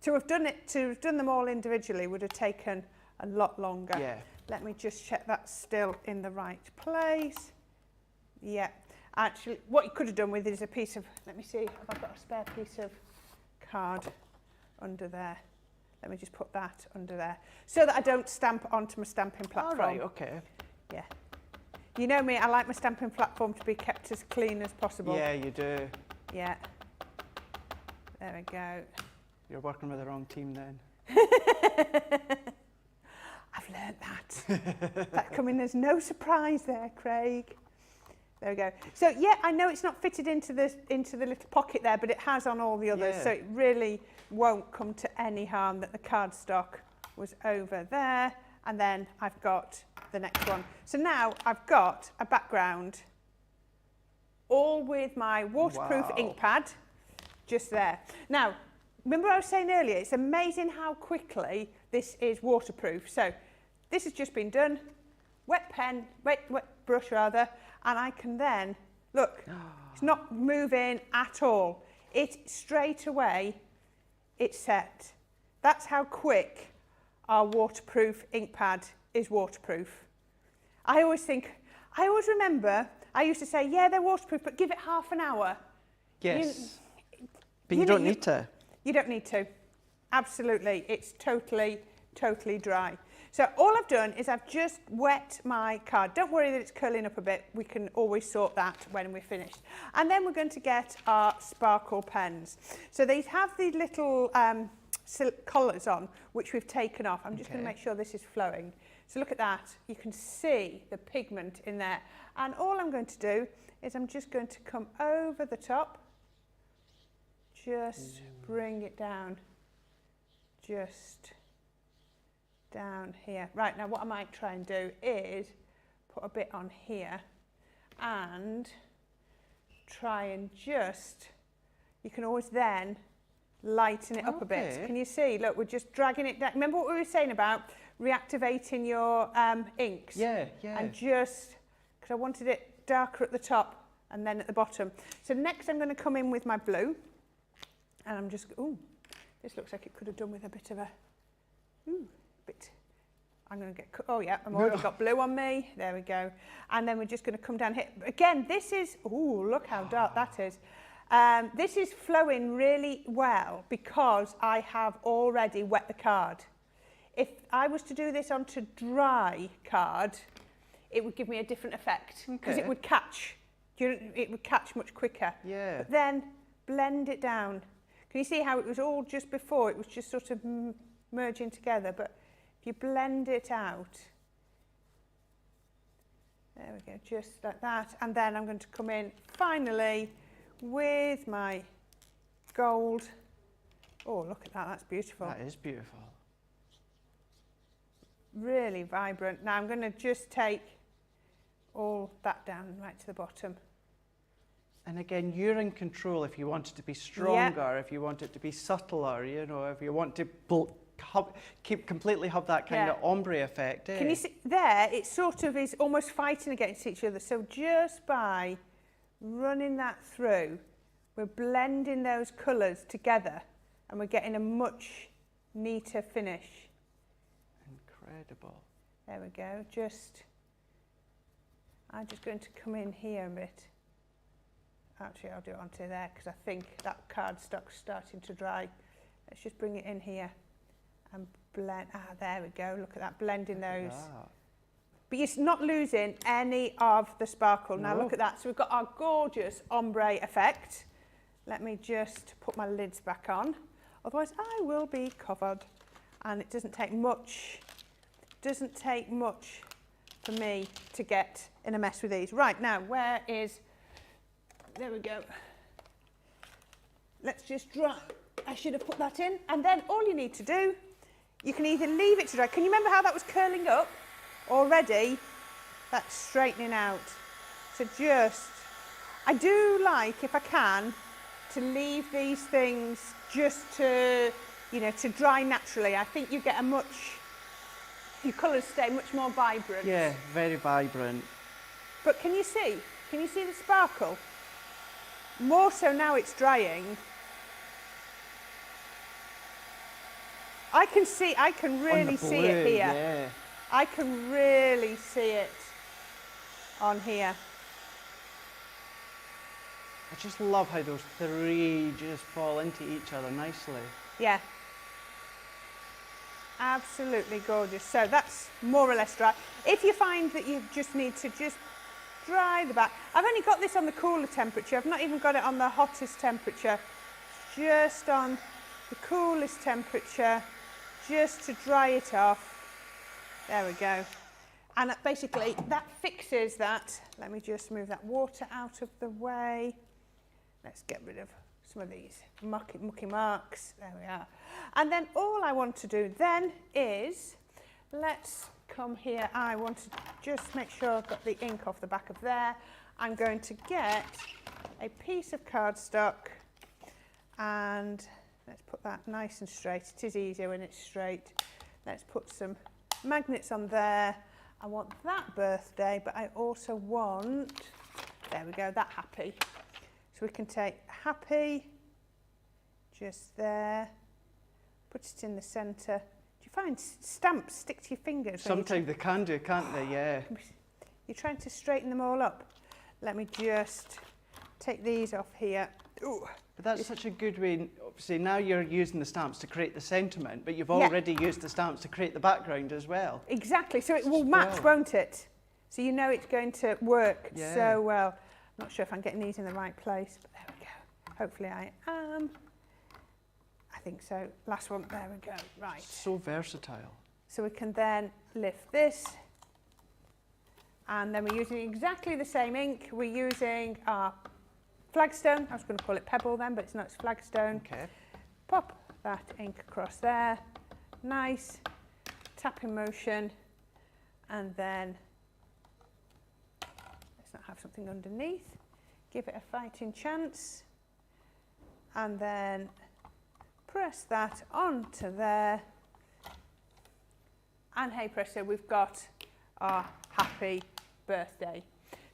to have done them all individually would have taken a lot longer. Yeah. Let me just check that's still in the right place. Yeah. Actually, what you could have done with it is a piece of, let me see, have I got a spare piece of card under there? Let me just put that under there so that I don't stamp onto my stamping platform. All right, okay. Yeah. You know me, I like my stamping platform to be kept as clean as possible. Yeah, you do. Yeah. There we go. You're working with the wrong team then. I've learnt that. That coming as no surprise there, Craig. There we go. So yeah, I know it's not fitted into the little pocket there, but it has on all the others, so it really won't come to any harm that the cardstock was over there. And then I've got the next one. So now I've got a background all with my waterproof ink pad just there. Now, remember I was saying earlier, it's amazing how quickly this is waterproof. So this has just been done, wet brush rather, and I can then, look, it's not moving at all. It straight away, it's set. That's how quick our waterproof ink pad is waterproof. I always remember, I used to say, yeah, they're waterproof, but give it half an hour. Yes, but you don't need to. You don't need to, absolutely. It's totally, totally dry. So all I've done is I've just wet my card. Don't worry that it's curling up a bit. We can always sort that when we're finished. And then we're going to get our sparkle pens. So these have the little collars on, which we've taken off. I'm just going to make sure this is flowing. So look at that. You can see the pigment in there. And all I'm going to do is I'm just going to come over the top. Just bring it down. Just down here. Right, now what I might try and do is put a bit on here and try and just, you can always then lighten it up a bit. Can you see? Look, we're just dragging it down. Remember what we were saying about reactivating your inks? Yeah. And just, because I wanted it darker at the top and then at the bottom. So next I'm going to come in with my blue and I'm just, this looks like it could have done with a bit of a, bit. I'm going to get, I've already got blue on me. There we go. And then we're just going to come down here. Again, this is, look how dark that is. This is flowing really well because I have already wet the card. If I was to do this onto dry card, it would give me a different effect because it would catch. It would catch much quicker. Yeah. But then blend it down. Can you see how it was all just before? It was just sort of merging together. But if you blend it out, there we go, just like that. And then I'm going to come in finally with my gold. Oh, look at that, that's beautiful. That is beautiful. Really vibrant. Now I'm going to just take all that down right to the bottom. And again, you're in control if you want it to be stronger, if you want it to be subtler, you know, if you want to completely have that kind of ombre effect. Can you see there, it sort of is almost fighting against each other. So just by running that through, we're blending those colours together and we're getting a much neater finish. Incredible. There we go. I'm just going to come in here a bit. Actually, I'll do it onto there because I think that cardstock's starting to dry. Let's just bring it in here and blend. There we go. Look at that, blending those. But you're not losing any of the sparkle. Now look at that. So we've got our gorgeous ombre effect. Let me just put my lids back on. Otherwise, I will be covered. And it doesn't take much. Doesn't take much for me to get in a mess with these. Right, now, where is... There we go. Let's just dry. I should have put that in. And then all you need to do, you can either leave it to dry. Can you remember how that was curling up already? That's straightening out. So I do like, if I can, to leave these things just to, you know, to dry naturally. I think you get your colours stay much more vibrant. Yeah, very vibrant. But can you see the sparkle? More so now it's drying. I can really see it here. Yeah. I can really see it on here. I just love how those three just fall into each other nicely. Yeah. Absolutely gorgeous. So that's more or less dry. If you find that you just need to dry the back. I've only got this on the cooler temperature. I've not even got it on the hottest temperature. Just on the coolest temperature, just to dry it off. There we go. And basically that fixes that. Let me just move that water out of the way. Let's get rid of some of these mucky marks. There we are. And then all I want to do then is, let's come here. I want to just make sure I've got the ink off the back of there. I'm going to get a piece of cardstock and let's put that nice and straight. It is easier when it's straight. Let's put some magnets on there. I want that birthday, but I also want, there we go, that happy. So we can take happy, just there, put it in the centre. Do you find stamps stick to your fingers? Sometimes they can do, can't they? Yeah. You're trying to straighten them all up. Let me just take these off here. Ooh. But that's such a good way. Obviously, now you're using the stamps to create the sentiment, but you've already used the stamps to create the background as well. Exactly. So it will match, won't it? So you know it's going to work so well. I'm not sure if I'm getting these in the right place, but there we go. Hopefully I am. I think so. Last one. There we go. Right. So versatile. So we can then lift this. And then we're using exactly the same ink. We're using our flagstone. I was going to call it pebble then, but it's not, it's flagstone. Okay. Pop that ink across there. Nice tapping motion. And then let's not have something underneath. Give it a fighting chance. And then press that onto there. And hey presto, we've got our happy birthday.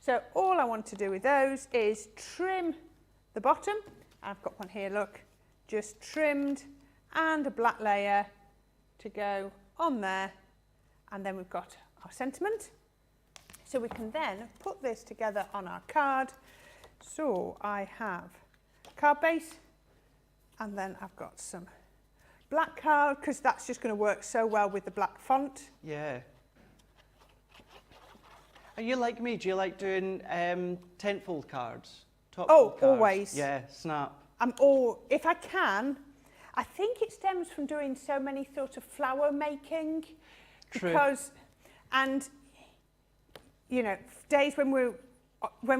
So all I want to do with those is trim the bottom. I've got one here, look, just trimmed, and a black layer to go on there. And then we've got our sentiment. So we can then put this together on our card. So I have card base, and then I've got some black card, because that's just going to work so well with the black font. Yeah. Are you like me? Do you like doing tentfold cards? Top-fold cards? Always. Yeah, snap. If I can, I think it stems from doing so many sort of flower making. True. Because, and, you know, days when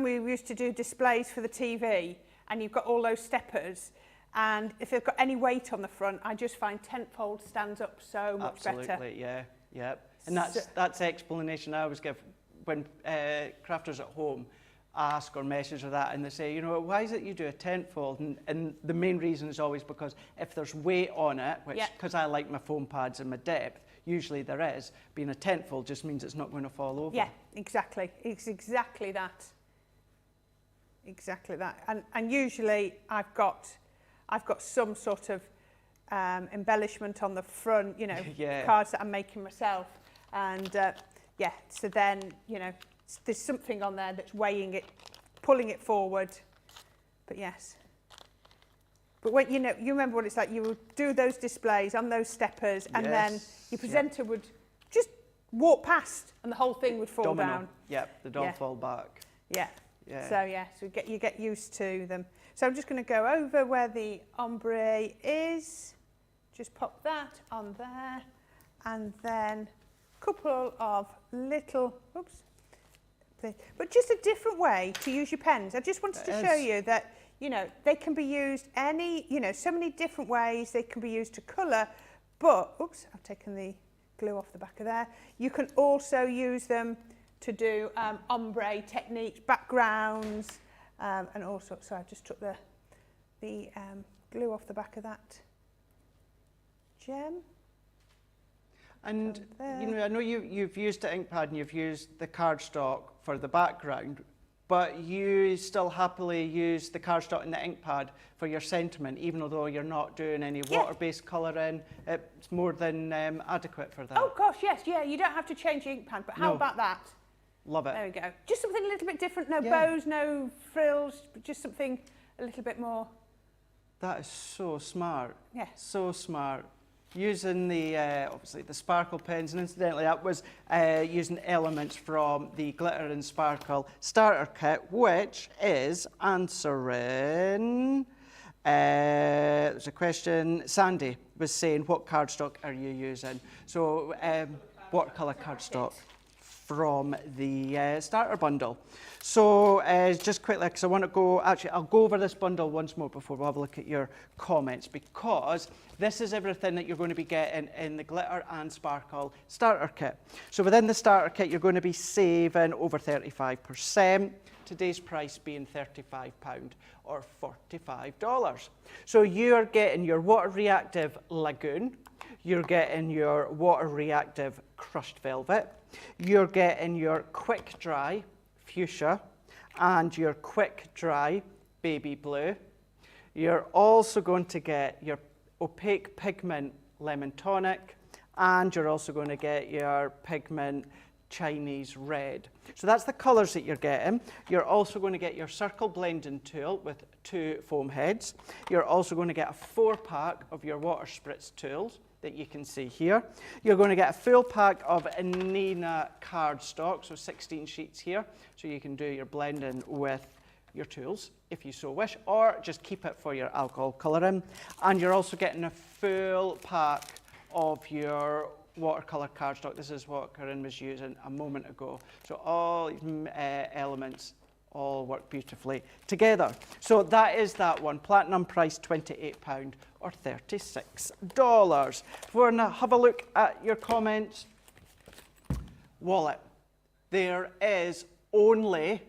we used to do displays for the TV, and you've got all those steppers, and if they've got any weight on the front, I just find tentfold stands up so much better. Absolutely, yeah. And that's the explanation I always give. when crafters at home ask or message or that, and they say, you know, why is it you do a tentfold? And the main reason is always because if there's weight on it, which, because I like my foam pads and my depth, usually there is, being a tentfold just means it's not going to fall over. Yeah, exactly. It's exactly that. Exactly that. And usually I've got some sort of embellishment on the front, you know, cards that I'm making myself. And yeah, so then, you know, there's something on there that's weighing it, pulling it forward. But yes. But when, you know, you remember what it's like, you would do those displays on those steppers, and then your presenter would just walk past and the whole thing would fall down. Yep, they'd all fall back. Yeah. So yeah, so you get used to them. So I'm just going to go over where the ombre is. Just pop that on there, and then a couple of little, but just a different way to use your pens. I just wanted to show you that, you know, they can be used any, you know, so many different ways. They can be used to colour, but, oops, I've taken the glue off the back of there. You can also use them to do ombre techniques, backgrounds, and also, so I just took the glue off the back of that gem. And you know, I know you've used the ink pad and you've used the cardstock for the background, but you still happily use the cardstock and the ink pad for your sentiment, even though you're not doing any water-based colouring. It's more than adequate for that. Oh gosh, yes, yeah, you don't have to change your ink pad, but how about that? Love it. There we go. Just something a little bit different, no bows, no frills, but just something a little bit more. That is so smart. Yeah. So smart. Using the, obviously the sparkle pens, and incidentally that was using elements from the Glitter and Sparkle starter kit, which is answering, there's a question, Sandy was saying, what cardstock are you using? So watercolour cardstock from the starter bundle. So just quickly, because I want to go, actually I'll go over this bundle once more before we'll have a look at your comments, because this is everything that you're going to be getting in the Glitter and Sparkle starter kit. So within the starter kit you're going to be saving over 35%, today's price being £35 or $45. So you're getting your water reactive Lagoon, you're getting your water reactive crushed velvet, you're getting your quick dry fuchsia and your quick dry baby blue. You're also going to get your opaque pigment lemon tonic, and you're also going to get your pigment Chinese red. So that's the colours that you're getting. You're also going to get your circle blending tool with 2 foam heads. You're also going to get a 4-pack of your water spritz tools that you can see here. You're going to get a full pack of Nina cardstock, so 16 sheets here, so you can do your blending with your tools if you so wish, or just keep it for your alcohol colouring. And you're also getting a full pack of your watercolour cardstock. This is what Corrine was using a moment ago. So all elements all work beautifully together. So that is that one, platinum price £28 or $36. If we're gonna have a look at your comments, wallet. There is only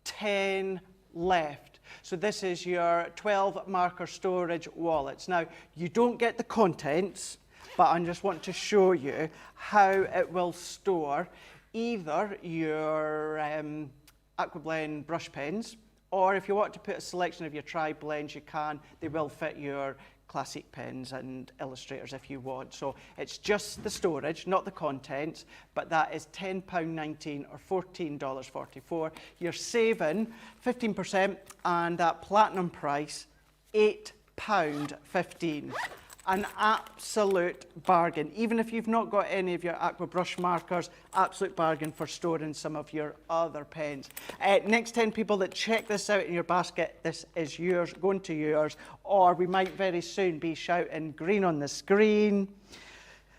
10 left. So this is your 12 marker storage wallets. Now, you don't get the contents, but I just want to show you how it will store either your AquaBlend brush pens, or if you want to put a selection of your tri-blends, you can. They will fit your classic pens and illustrators if you want. So it's just the storage, not the contents, but that is £10.19 or $14.44. You're saving 15%, and that platinum price, £8.15. An absolute bargain. Even if you've not got any of your aqua brush markers, absolute bargain for storing some of your other pens. Next 10 people that check this out in your basket, this is yours, going to yours, or we might very soon be shouting green on the screen,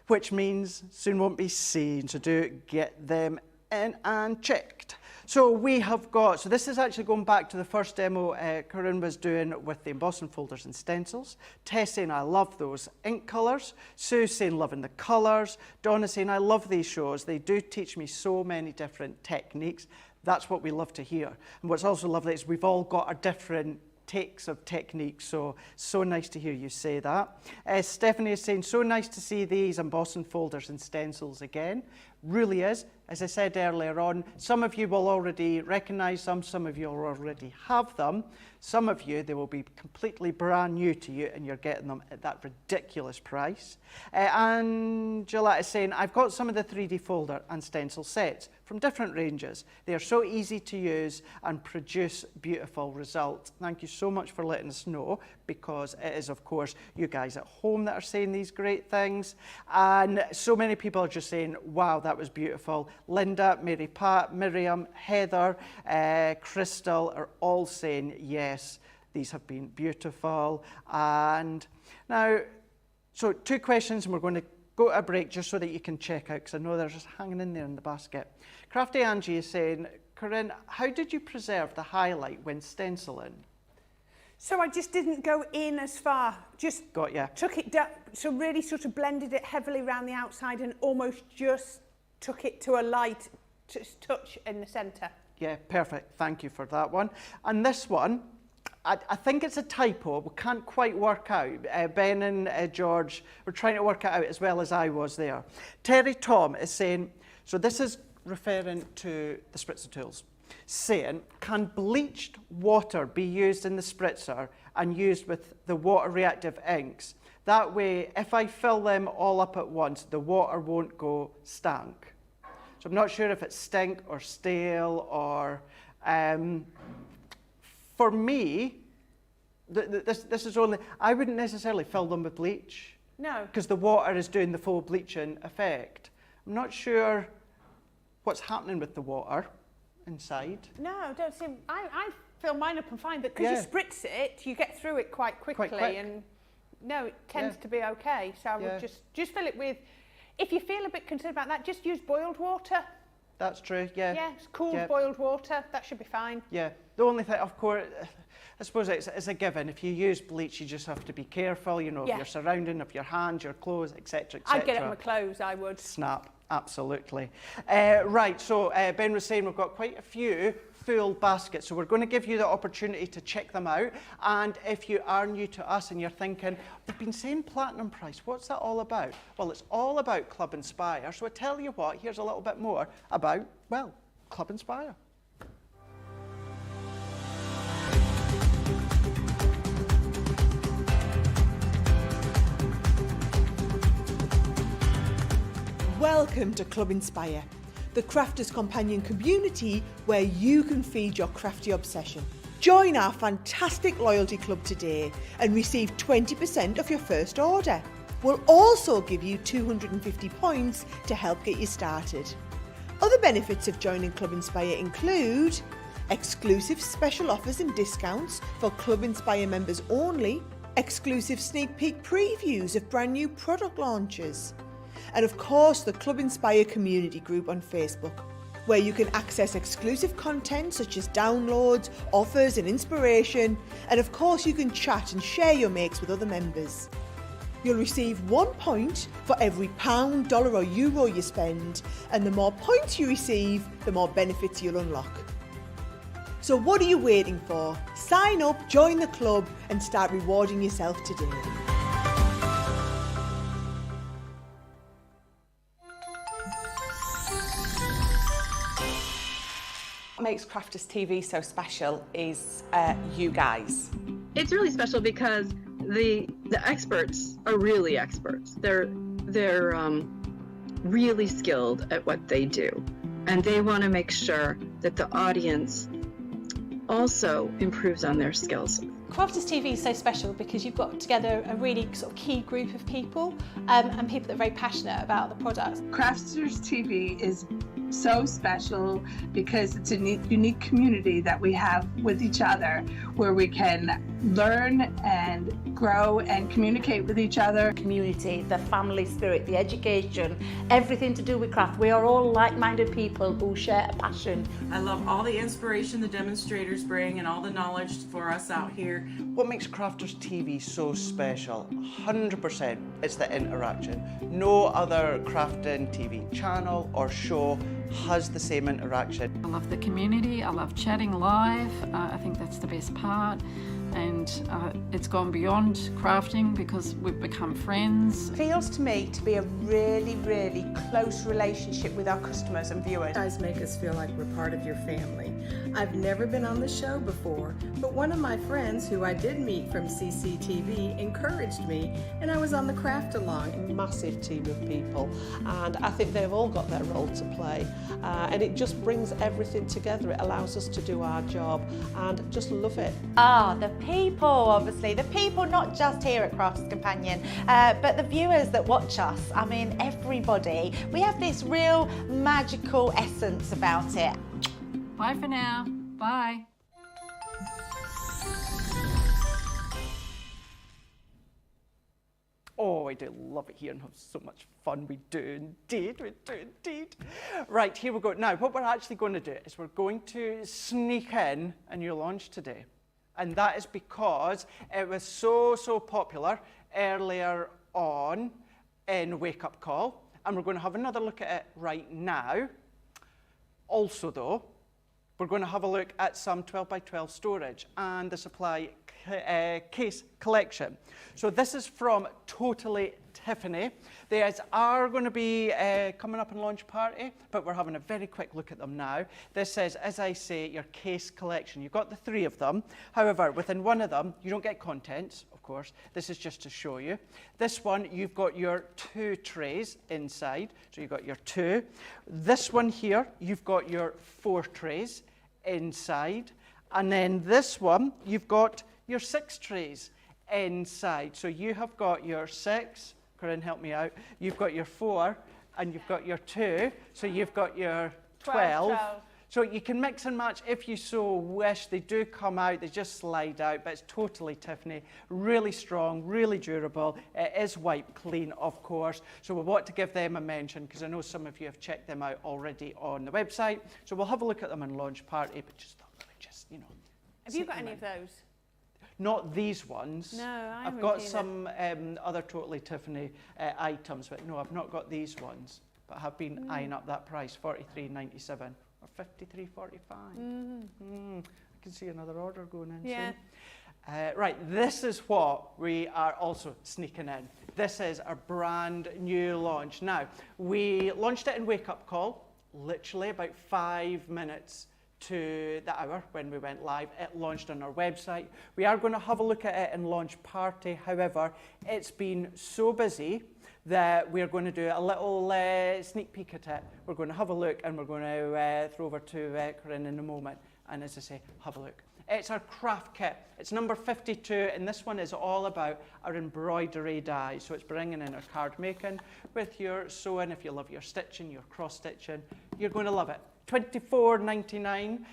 which means soon won't be seen. So do get them in and checked. So we have got, so this is actually going back to the first demo Corrine was doing with the embossing folders and stencils. Tess saying, I love those ink colours. Sue saying, loving the colours. Donna saying, I love these shows. They do teach me so many different techniques. That's what we love to hear. And what's also lovely is we've all got our different takes of techniques, so nice to hear you say that. Stephanie is saying, so nice to see these embossing folders and stencils again. Really is. As I said earlier on, some of you will already recognise them, some of you will already have them. Some of you, they will be completely brand new to you and you're getting them at that ridiculous price. Angela is saying, I've got some of the 3D folder and stencil sets from different ranges. They are so easy to use and produce beautiful results. Thank you so much for letting us know, because it is, of course, you guys at home that are saying these great things. And so many people are just saying, wow, that was beautiful. Linda, Mary Pat, Miriam, Heather, Crystal are all saying, yes, these have been beautiful. And now, so 2 questions, and we're going to go to a break just so that you can check out, because I know they're just hanging in there in the basket. Crafty Angie is saying, Corrine, how did you preserve the highlight when stenciling? So I just didn't go in as far, just Got ya. took it down, so really sort of blended it heavily around the outside and almost just took it to a light touch in the centre. Yeah, perfect. Thank you for that one. And this one, I think it's a typo. We can't quite work out. Ben and George were trying to work it out as well as I was there. Terry Tom is saying, so this is referring to the spritzer tools, saying, can bleached water be used in the spritzer and used with the water reactive inks? That way, if I fill them all up at once, the water won't go stank. So I'm not sure if it's stink or stale or... for me, this is only... I wouldn't necessarily fill them with bleach. No. Because the water is doing the full bleaching effect. I'm not sure what's happening with the water inside. No, don't seem... I fill mine up and fine, but because you spritz it, you get through it quite quickly. Quite quick. And no, it tends to be okay. So I would just fill it with... If you feel a bit concerned about that, just use boiled water. That's true, yeah. Yeah, it's cool boiled water. That should be fine. Yeah. The only thing, of course, I suppose it's a given. If you use bleach, you just have to be careful, you know, of your surrounding, of your hands, your clothes, etc., etc. I'd get it on my clothes, I would. Snap, absolutely. Right, so Ben was saying we've got quite a few full baskets, so we're going to give you the opportunity to check them out. And if you are new to us and you're thinking, they've been saying platinum price, what's that all about? Well, it's all about Club Inspire. So I tell you what, here's a little bit more about, well, Club Inspire. Welcome to Club Inspire, the crafters' companion community where you can feed your crafty obsession. Join our fantastic loyalty club today and receive 20% off your first order. We'll also give you 250 points to help get you started. Other benefits of joining Club Inspire include exclusive special offers and discounts for Club Inspire members only, exclusive sneak peek previews of brand new product launches, and of course the Club Inspire community group on Facebook, where you can access exclusive content such as downloads, offers and inspiration, and of course you can chat and share your makes with other members. You'll receive 1 point for every £1, dollar or euro you spend, and the more points you receive, the more benefits you'll unlock. So what are you waiting for? Sign up, join the club and start rewarding yourself today. What makes Crafters TV so special is you guys. It's really special because the experts are really experts. They're really skilled at what they do, and they want to make sure that the audience also improves on their skills. Crafters TV is so special because you've got together a really sort of key group of people and people that are very passionate about the product. Crafters TV is so special because it's a unique community that we have with each other where we can learn and grow and communicate with each other. Community, the family spirit, the education, everything to do with craft. We are all like-minded people who share a passion. I love all the inspiration the demonstrators bring and all the knowledge for us out here. What makes Crafters TV so special? 100% it's the interaction. No other crafting TV channel or show has the same interaction. I love the community, I love chatting live, I think that's the best part. And it's gone beyond crafting because we've become friends. It feels to me to be a really, really close relationship with our customers and viewers. You guys make us feel like we're part of your family. I've never been on the show before, but one of my friends who I did meet from CCTV encouraged me, and I was on the craft along. Massive team of people, and I think they've all got their role to play, and it just brings everything together. It allows us to do our job and just love it. The people, obviously, the people not just here at Crafts Companion, but the viewers that watch us. I mean, everybody. We have this real magical essence about it. Bye for now. Bye. Oh, I do love it here and have so much fun. We do indeed, we do indeed. Right, here we go. Now, what we're actually going to do is we're going to sneak in a new launch today. And that is because it was so popular earlier on in Wake Up Call. And we're going to have another look at it right now. Also, though, we're going to have a look at some 12 by 12 storage and the supply case collection. So this is from Totally Tiffany. These are going to be coming up in launch party, but we're having a very quick look at them now. This is, as I say, your case collection. You've got the 3 of them. However, within one of them, you don't get contents, of course. This is just to show you. This one, you've got your 2 trays inside. So you've got your 2. This one here, you've got your 4 trays inside. And then this one, you've got your 6 trays inside. So you have got your 6, Corinne, help me out. You've got your 4 and you've got your 2. So you've got your 12. So you can mix and match if you so wish. They do come out, they just slide out, but it's Totally Tiffany. Really strong, really durable. It is wipe clean, of course. So we want to give them a mention because I know some of you have checked them out already on the website. So we'll have a look at them in launch party, but just thought we would just, you know. Have you got any of those? Not these ones. No, I've got some other Totally Tiffany items, but no, I've not got these ones. But I have been eyeing up that price, $43.97 or $53.45. I can see another order going in soon. Right, this is what we are also sneaking in. This is our brand new launch. Now, we launched it in Wake Up Call, literally about 5 minutes to the hour when we went live. It launched on our website. We are going to have a look at it in launch party. However, it's been so busy that we're going to do a little sneak peek at it. We're going to have a look and we're going to throw over to Corinne in a moment. And as I say, have a look. It's our craft kit. It's number 52, and this one is all about our embroidery dies. So it's bringing in our card making with your sewing. If you love your stitching, your cross stitching, you're going to love it. £24.99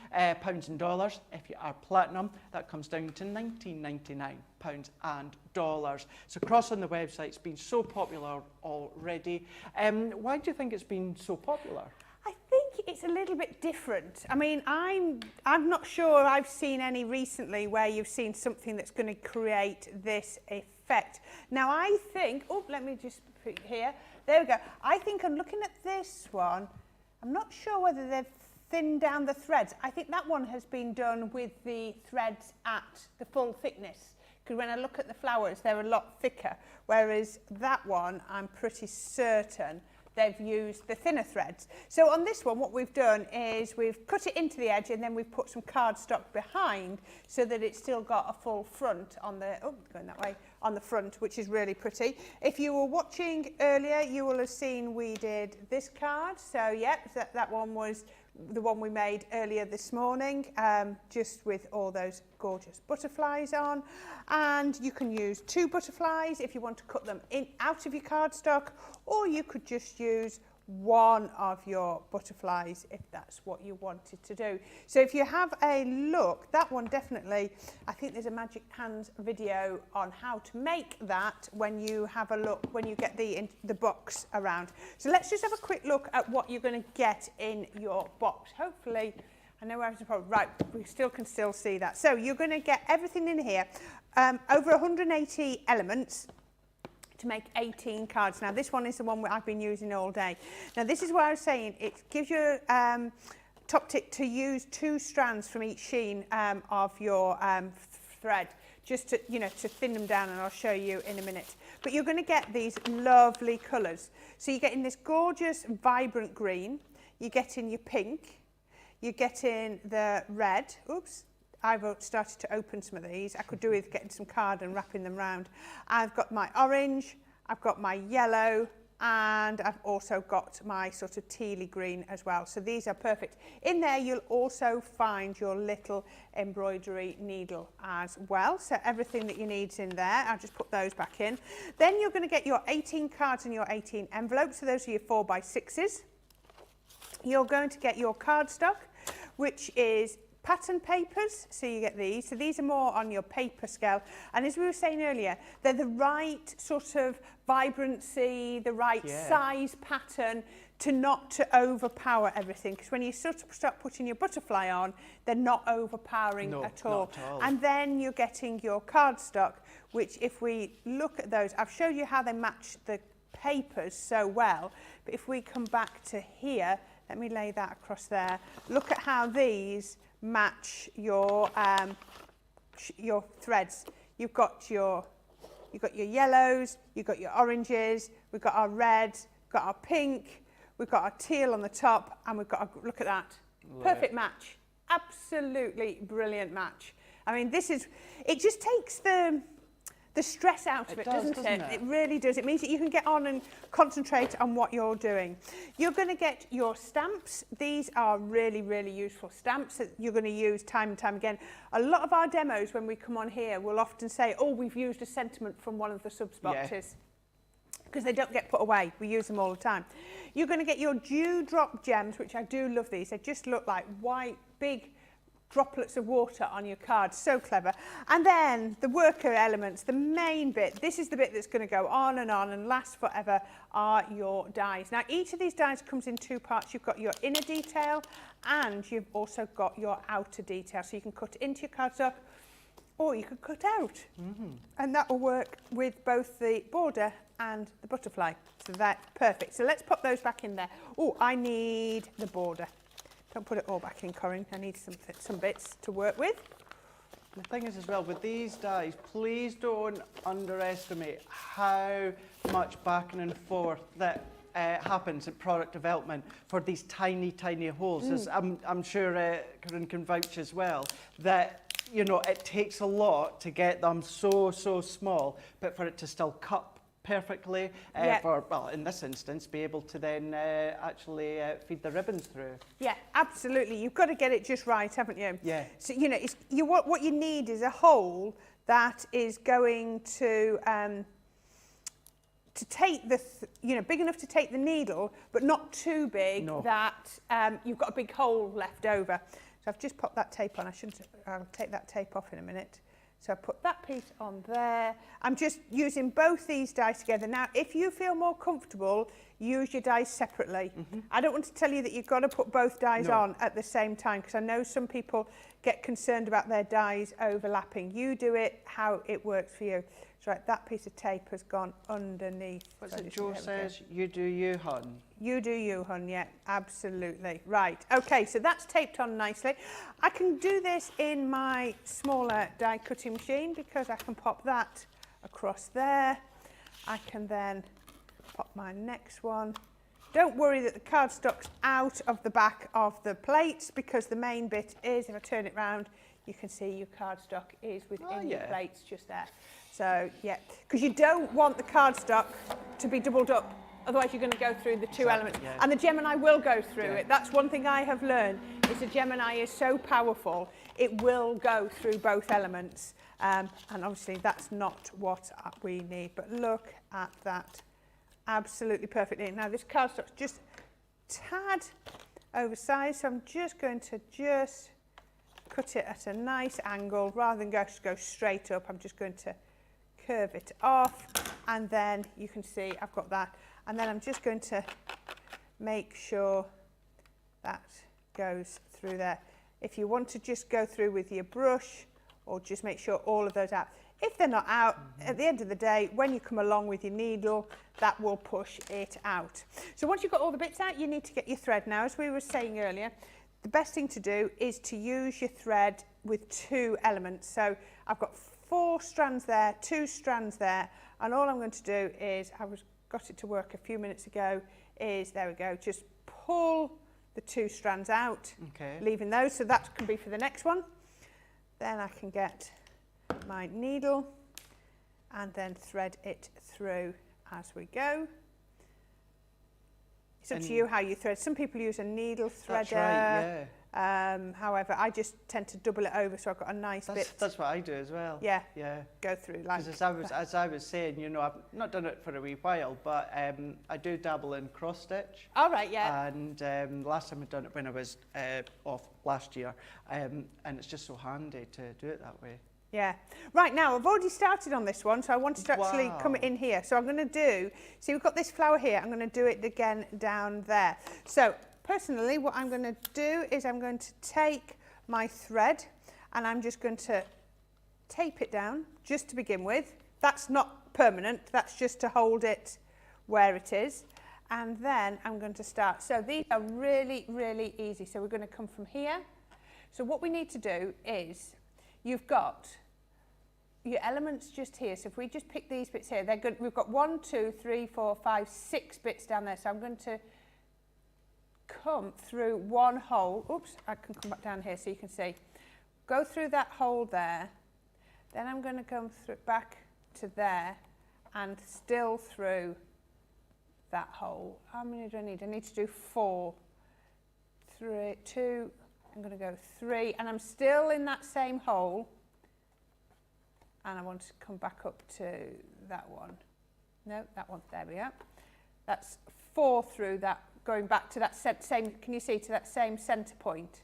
pounds and dollars. If you are platinum, that comes down to £19.99 pounds and dollars. So across on the website, it's been so popular already. Why do you think it's been so popular? I think it's a little bit different. I mean, I'm not sure I've seen any recently where you've seen something that's going to create this effect. Now, I think, oh, let me just put it here. There we go. I think I'm looking at this one. I'm not sure whether they've thinned down the threads. I think that one has been done with the threads at the full thickness. Because when I look at the flowers, they're a lot thicker. Whereas that one, I'm pretty certain they've used the thinner threads. So on this one, what we've done is we've cut it into the edge and then we've put some cardstock behind so that it's still got a full front on the, oh, going that way, on the front, which is really pretty. If you were watching earlier, you will have seen we did this card. So, yep, that one was the one we made earlier this morning, just with all those gorgeous butterflies on. And you can use 2 butterflies if you want to cut them out of your cardstock, or you could just use one of your butterflies if that's what you wanted to do. So if you have a look, that one definitely, I think there's a Magic Hands video on how to make that when you have a look, when you get the box around. So let's just have a quick look at what you're going to get in your box. Hopefully, I know where to put, right, we can still see that. So you're going to get everything in here, over 180 elements, to make 18 cards. Now this one is the one I've been using all day. Now this is what I was saying, it gives you top tip to use 2 strands from each sheen of your thread, just to, you know, to thin them down, and I'll show you in a minute. But you're going to get these lovely colours. So you're getting this gorgeous vibrant green, you're getting your pink, you're getting the red. Oops, I've started to open some of these. I could do with getting some card and wrapping them round. I've got my orange, I've got my yellow, and I've also got my sort of tealy green as well. So these are perfect. In there, you'll also find your little embroidery needle as well. So everything that you need is in there. I'll just put those back in. Then you're going to get your 18 cards and your 18 envelopes. So those are your 4x6s. You're going to get your cardstock, which is pattern papers, so you get these. So these are more on your paper scale. And as we were saying earlier, they're the right sort of vibrancy, the right size pattern to not to overpower everything. Because when you sort of start putting your butterfly on, they're not overpowering at all. Not at all. And then you're getting your cardstock, which if we look at those, I've showed you how they match the papers so well. But if we come back to here, let me lay that across there. Look at how these match your threads. You've got your yellows, you've got your oranges, we've got our reds, we've got our pink, we've got our teal on the top, and we've got our, look at that. Perfect match. Absolutely brilliant match. I mean, this is, it just takes the stress out of it, doesn't it? It really does. It means that you can get on and concentrate on what you're doing. You're going to get your stamps. These are really, really useful stamps that you're going to use time and time again. A lot of our demos, when we come on here, will often say, oh, we've used a sentiment from one of the subs boxes. Because they don't get put away. We use them all the time. You're going to get your dewdrop gems, which I do love these. They just look like white, big droplets of water on your card. So clever. And then the worker elements, the main bit, this is the bit that's going to go on and last forever, are your dies. Now each of these dies comes in 2 parts. You've got your inner detail and you've also got your outer detail. So you can cut into your cardstock or you can cut out. And that will work with both the border and the butterfly. So that's perfect. So let's pop those back in there. Oh, I need the border. Don't put it all back in, Corrine. I need some bits to work with. The thing is as well, with these dies, please don't underestimate how much backing and forth that happens in product development for these tiny, tiny holes. As I'm sure Corrine can vouch as well, that, you know, it takes a lot to get them so small, but for it to still cut perfectly, for, well, in this instance, be able to then actually feed the ribbons through. Yeah, absolutely. You've got to get it just right, haven't you? Yeah. So, you know, what you need is a hole that is going to take the, you know, big enough to take the needle, but not too big that you've got a big hole left over. So I've just popped that tape on. I'll take that tape off in a minute. So I put that piece on there. I'm just using both these dies together. Now, if you feel more comfortable, use your dies separately. I don't want to tell you that you've got to put both dies on at the same time, because I know some people get concerned about their dies overlapping. You do it how it works for you. So right, that piece of tape has gone underneath. What's it Joe says? You do you, hun. You do you, hun, yeah, absolutely. Right, okay, so that's taped on nicely. I can do this in my smaller die cutting machine because I can pop that across there. I can then pop my next one. Don't worry that the cardstock's out of the back of the plates, because the main bit is, if I turn it round, you can see your cardstock is within your plates just there. So, yeah, because you don't want the cardstock to be doubled up. Otherwise, you're going to go through the two elements. Yeah. And the Gemini will go through it. That's one thing I have learned, is the Gemini is so powerful, it will go through both elements. And obviously, that's not what we need. But look at that. Absolutely perfectly. Now, this cardstock's just tad oversized, so I'm just going to cut it at a nice angle rather than go straight up. I'm just going to curve it off, and then you can see I've got that, and then I'm just going to make sure that goes through there. If you want to just go through with your brush, or just make sure all of those out. If they're not out, at the end of the day, when you come along with your needle, that will push it out. So once you've got all the bits out, you need to get your thread. Now, as we were saying earlier, the best thing to do is to use your thread with 2 elements. So I've got 4 strands there, 2 strands there, and all I'm going to do is, got it to work a few minutes ago, is, there we go, just pull the 2 strands out, leaving those, so that can be for the next one. Then I can get my needle and then thread it through as we go. It's up to you how you thread. Some people use a needle threader. That's right, however, I just tend to double it over so I've got a nice bit. That's what I do as well. Yeah. Yeah. Go through like. Because as I was saying, you know, I've not done it for a wee while, but I do dabble in cross stitch. All right, yeah. And last time I'd done it when I was off last year, and it's just so handy to do it that way. Yeah. Right, now I've already started on this one, so I wanted to actually come in here. So I'm going to do, see we've got this flower here, I'm going to do it again down there. So personally what I'm going to do is I'm going to take my thread and I'm just going to tape it down just to begin with. That's not permanent, that's just to hold it where it is. And then I'm going to start. So these are really, really easy. So we're going to come from here. So what we need to do is, you've got your elements just here. So if we just pick these bits here, they're good. We've got 1, 2, 3, 4, 5, 6 bits down there. So I'm going to come through one hole. Oops, I can come back down here so you can see. Go through that hole there. Then I'm going to come through back to there and still through that hole. How many do I need? I need to do 4, 3, 2, I'm going to go 3, and I'm still in that same hole, and I want to come back up to that one. No, that one, there we are. That's 4 through that, going back to that same, can you see, to that same centre point.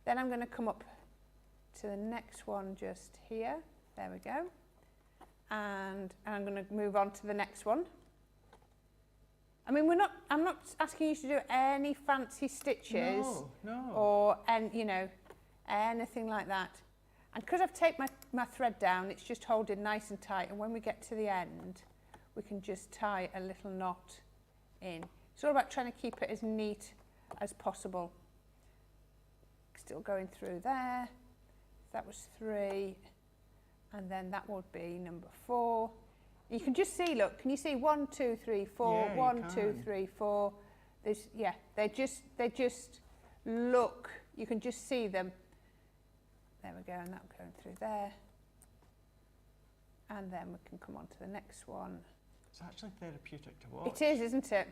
Then I'm going to come up to the next one just here, there we go, and I'm going to move on to the next one. I mean, I'm not asking you to do any fancy stitches or, you know, anything like that. And because I've taped my thread down, it's just holding nice and tight. And when we get to the end, we can just tie a little knot in. It's all about trying to keep it as neat as possible. Still going through there. That was 3. And then that would be number 4. You can just see, look, can you see 1, 2, 3, 4, Yeah, 1, 2, 3, 4. There's, yeah, they just look, you can just see them. There we go, and that going through there. And then we can come on to the next one. It's actually therapeutic to watch. It is, isn't it?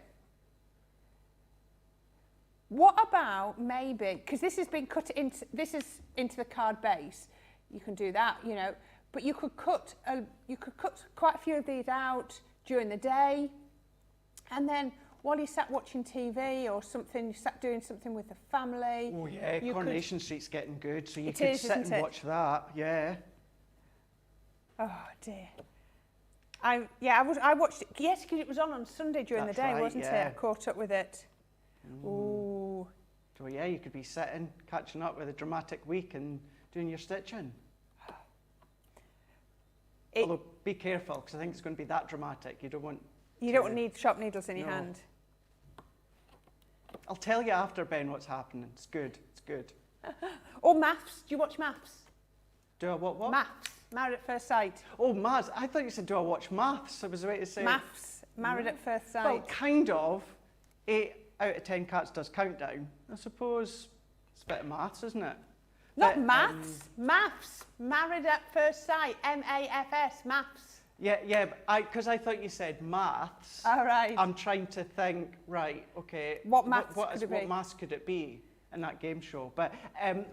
What about maybe, because this has been cut into, this is into the card base. You can do that, you know. But you could cut quite a few of these out during the day, and then while you sat watching TV or something, you sat doing something with the family. Oh yeah, Coronation Street's getting good, so you could sit and watch that. Yeah. Oh dear. I watched it. Yes, because it was on Sunday during the day, wasn't it? I caught up with it. Ooh. So yeah, you could be sitting, catching up with a dramatic week and doing your stitching. Although, be careful, because I think it's going to be that dramatic. You don't want... You don't need sharp needles in your hand. I'll tell you after, Ben, what's happening. It's good. It's good. Or maths. Do you watch maths? Do I what? Maths. Married at First Sight. Oh, maths. I thought you said, do I watch maths? I was about to say... Maths. Married at First Sight. Well, kind of. 8 out of 10 cats does countdown. I suppose it's a bit of maths, isn't it? Not maths, maths, Married at First Sight, M-A-F-S, maths. Yeah, because I thought you said maths. All right. I'm trying to think, right, okay. What maths what maths could it be in that game show? But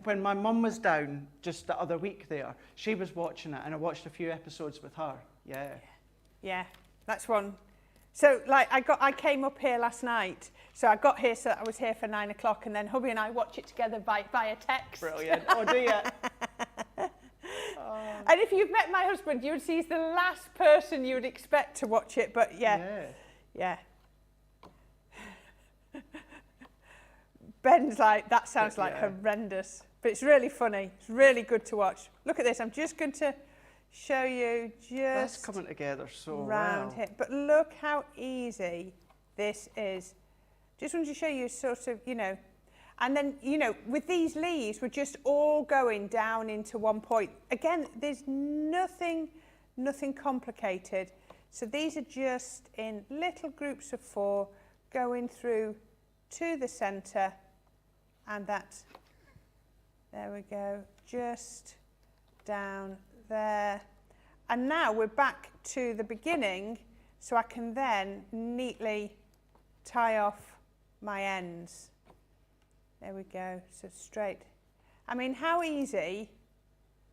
when my mum was down just the other week there, she was watching it and I watched a few episodes with her, yeah. Yeah, that's one So like I came up here last night. So I got here, so I was here for 9 o'clock, and then hubby and I watch it together via text. Brilliant. Oh, do you? And if you've met my husband, you would see he's the last person you would expect to watch it. But yeah. Ben's like, that sounds like horrendous. But it's really funny. It's really good to watch. Look at this. I'm just going to show you just That's coming together so round well. here. But look how easy this is. Just wanted to show you sort of, you know, and then, you know, with these leaves, we're just all going down into one point. Again, there's nothing complicated. So these are just in little groups of 4 going through to the centre, and that's, there we go, just down there. And now we're back to the beginning, so I can then neatly tie off my ends. There we go, so straight. I mean, how easy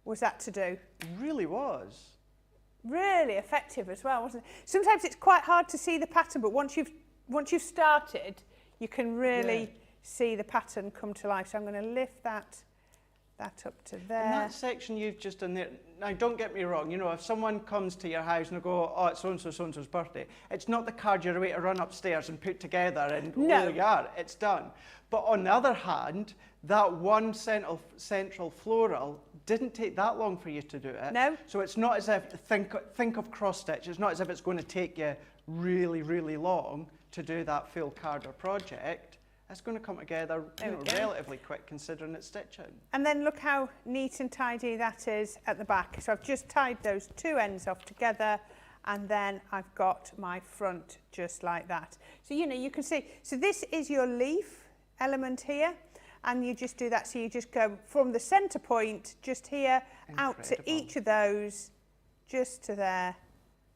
was that to do? It really was. Really effective as well, wasn't it? Sometimes it's quite hard to see the pattern, but once you've started, you can really see the pattern come to life. So I'm going to lift that up to there. And that section you've just done there, now don't get me wrong, you know, if someone comes to your house and go, oh, it's so-and-so's birthday, it's not the card you're away to run upstairs and put together and there you are, it's done. But on the other hand, that one central floral didn't take that long for you to do it. No. So it's not as if, think of cross stitch, it's not as if it's going to take you really, really long to do that full card or project. It's going to come together relatively quick considering it's stitching. And then look how neat and tidy that is at the back. So I've just tied those 2 ends off together, and then I've got my front just like that. So, you know, you can see, so this is your leaf element here, and you just do that. So you just go from the centre point just here out to each of those, just to there.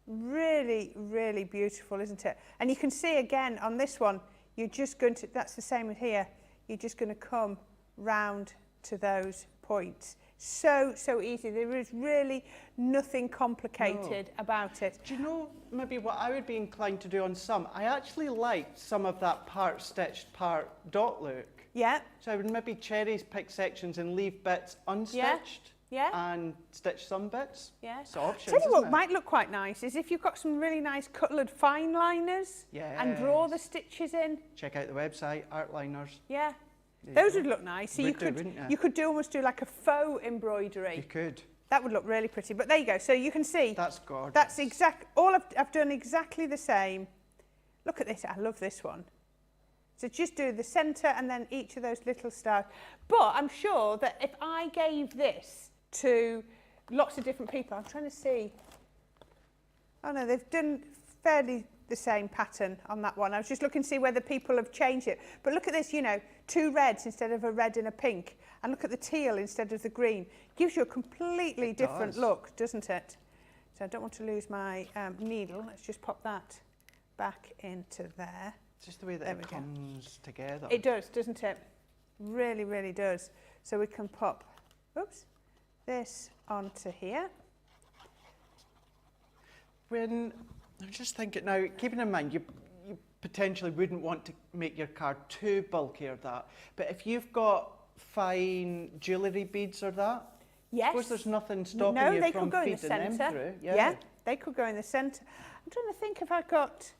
Really, really beautiful, isn't it? And you can see again on this one, you're just going to, that's the same as here, you're just going to come round to those points. So easy. There is really nothing complicated about it. Do you know maybe what I would be inclined to do on some? I actually liked some of that part stitched, part dot look. Yeah. So I would maybe pick sections and leave bits unstitched. Yeah. And stitch some bits. Yeah. So options, Tell you what isn't it? might look quite nice is if you've got some really nice coloured fine liners and draw the stitches in. Check out the website, Artliners. Yeah. Those would look nice. So You could almost do like a faux embroidery. You could. That would look really pretty. But there you go. So you can see. That's gorgeous. That's all I've done exactly the same. Look at this. I love this one. So just do the centre and then each of those little stars. But I'm sure that if I gave this to lots of different people, I'm trying to see. Oh no, they've done fairly the same pattern on that one. I was just looking to see whether people have changed it. But look at this, you know, 2 reds instead of a red and a pink. And look at the teal instead of the green. Gives you a completely different look, doesn't it? So I don't want to lose my needle. Let's just pop that back into there. It's just the way that it comes together. It does, doesn't it? Really, really does. So we can pop, this onto here. I'm just thinking now, keeping in mind, you potentially wouldn't want to make your card too bulky or that, but if you've got fine jewellery beads or that, yes. Of course there's nothing stopping you from feeding them through. Yeah, they could go in the centre. I'm trying to think if I got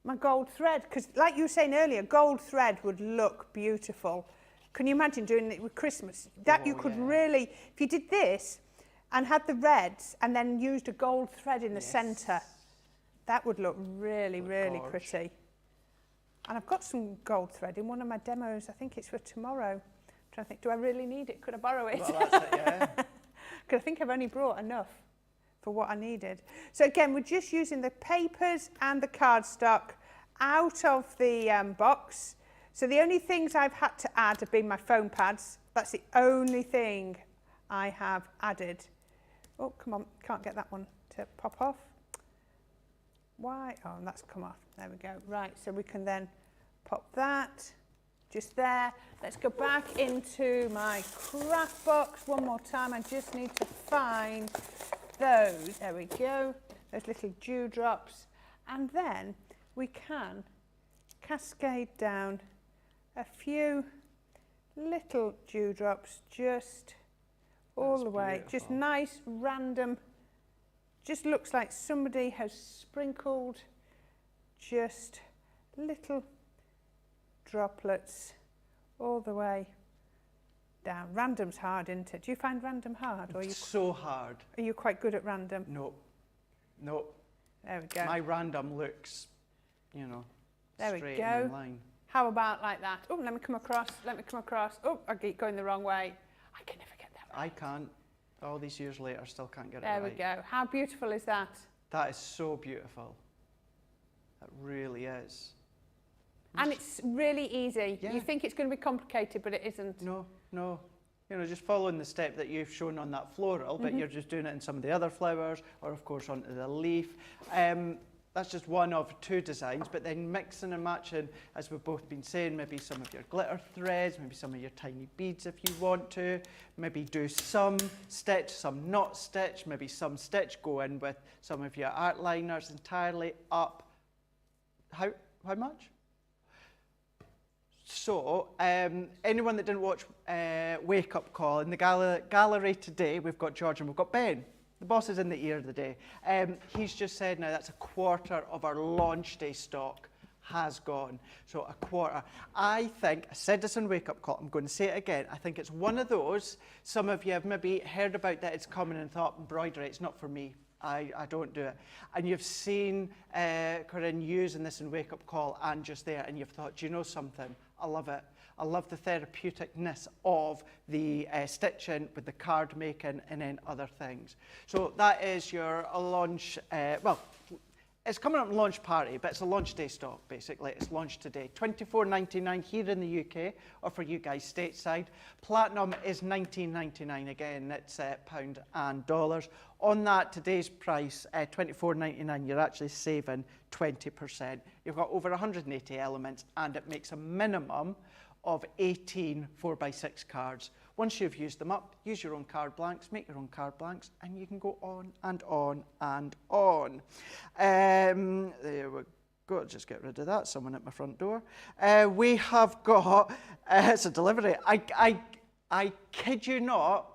my gold thread, because like you were saying earlier, gold thread would look beautiful. Can you imagine doing it with Christmas? That you could really, if you did this and had the reds and then used a gold thread in the centre, that would look really, really pretty. And I've got some gold thread in one of my demos. I think it's for tomorrow. I'm trying to think, do I really need it? Could I borrow it? Well, that's it, yeah. Because I think I've only brought enough for what I needed. So again, we're just using the papers and the cardstock out of the box. So the only things I've had to add have been my foam pads. That's the only thing I have added. Oh, come on, can't get that one to pop off. Why? Oh, that's come off. There we go. Right, so we can then pop that just there. Let's go back into my craft box one more time. I just need to find those. There we go. Those little dewdrops. And then we can cascade down a few little dewdrops just all the way. Just nice, random, just looks like somebody has sprinkled just little droplets all the way down. Random's hard, isn't it? Do you find random hard? Or are you so hard. Are you quite good at random? No. No. There we go. My random looks, you know, there we straight go. and in line. How about like that? Oh, let me come across. Let me come across. Oh, I keep going the wrong way. I can never get that right. I can't. All these years later, still can't get it there right. There we go. How beautiful is that? That is so beautiful. That really is. And it's really easy. Yeah. You think it's going to be complicated, but it isn't. No, no. You know, just following the step that you've shown on that floral, but you're just doing it in some of the other flowers, or of course onto the leaf. That's just one of two designs, but then mixing and matching, as we've both been saying, maybe some of your glitter threads, maybe some of your tiny beads if you want to, maybe do some stitch, some not stitch, maybe some stitch go in with some of your art liners entirely up. How much? So, anyone that didn't watch Wake Up Call, in the gallery today, we've got George and we've got Ben. The boss is in the ear of the day. He's just said now that's a quarter of our launch day stock has gone. So a quarter. I think, I said this in Wake Up Call, I'm going to say it again. I think it's one of those, some of you have maybe heard about that it's coming and thought, embroidery, it's not for me. I don't do it. And you've seen Corrine using this in Wake Up Call and just there, and you've thought, do you know something? I love it. I love the therapeuticness of the stitching with the card making and then other things. So that is your launch, well, it's coming up launch party, but it's a launch day stock basically. It's launched today. $24.99 here in the UK, or for you guys stateside. Platinum is $19.99 again, it's pound and dollars. On that, today's price, $24.99, you're actually saving 20%. You've got over 180 elements, and it makes a minimum of 18 4x6 cards. Once you've used them up, use your own card blanks, make your own card blanks, and you can go on and on and on. There we go, just get rid of that, someone at my front door. We have got, it's a delivery. I kid you not,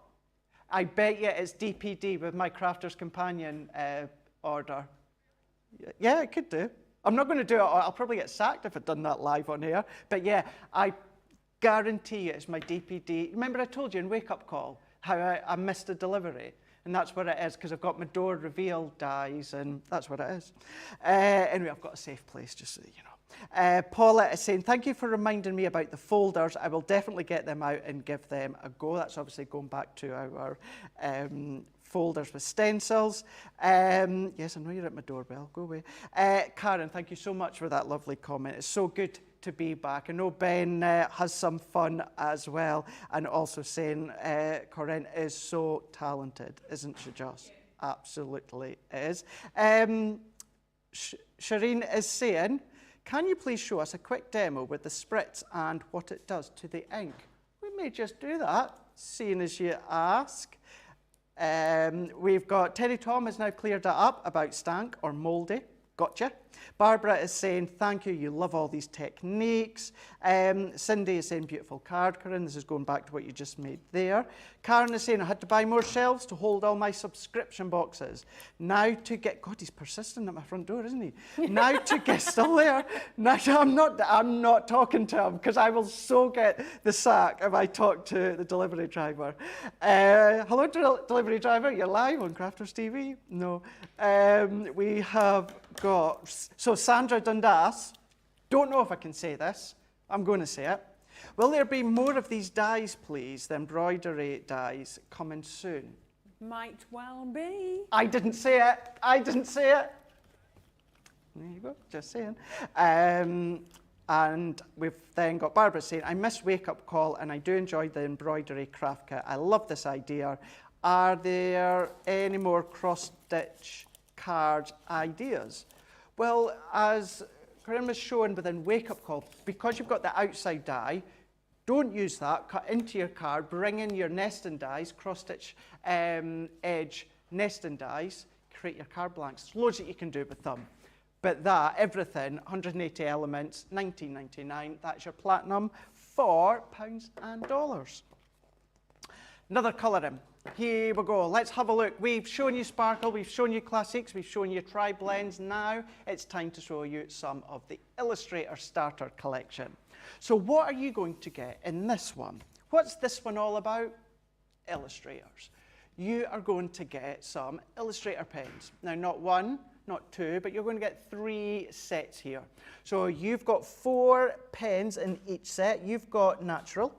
I bet you it's DPD with my Crafter's Companion order. Yeah, it could do. I'm not going to do it. I'll probably get sacked if I'd done that live on here. But yeah, I guarantee you it's my DPD. Remember I told you in Wake Up Call how I missed a delivery? And that's what it is, because I've got my door reveal dies, and that's what it is. Anyway, I've got a safe place, just so you know. Paula is saying, thank you for reminding me about the folders. I will definitely get them out and give them a go. That's obviously going back to our folders with stencils. Yes, I know you're at my doorbell. Go away. Karen, thank you so much for that lovely comment. It's so good to be back. I know Ben has some fun as well, and also saying Corrine is so talented, isn't she just? Absolutely is. Shireen is saying, can you please show us a quick demo with the spritz and what it does to the ink? We may just do that, seeing as you ask. We've got Terry Tom has now cleared that up about stank or mouldy. Gotcha. Barbara is saying, thank you, you love all these techniques. Cindy is saying, beautiful card, Corrine. This is going back to what you just made there. Karen is saying, I had to buy more shelves to hold all my subscription boxes. Now to get, God, he's persistent at my front door, isn't he? Now to get, still there. Now, I'm not talking to him, because I will so get the sack if I talk to the delivery driver. Hello, delivery driver, you're live on Crafters TV? No. We have got, so Sandra Dundas, don't know if I can say this, I'm going to say it. Will there be more of these dies, please, the embroidery dies, coming soon? Might well be. I didn't say it. I didn't say it. There you go, just saying. And we've then got Barbara saying, I miss Wake Up Call and I do enjoy the embroidery craft kit. I love this idea. Are there any more cross-stitch card ideas? Well, as Corrine was showing within Wake Up Call, because you've got the outside die, don't use that, cut into your card, bring in your nesting dies, cross-stitch edge nesting dies, create your card blanks. There's loads that you can do with them. But that, everything, 180 elements, $19.99. That's your platinum for pounds and dollars. Another colouring. Here we go. Let's have a look. We've shown you sparkle, we've shown you classics, we've shown you tri-blends. Now it's time to show you some of the Illustrator starter collection. So what are you going to get in this one? What's this one all about? Illustrators. You are going to get some Illustrator pens. Now, not one, not two, but you're going to get 3 sets here. So you've got 4 pens in each set. You've got natural.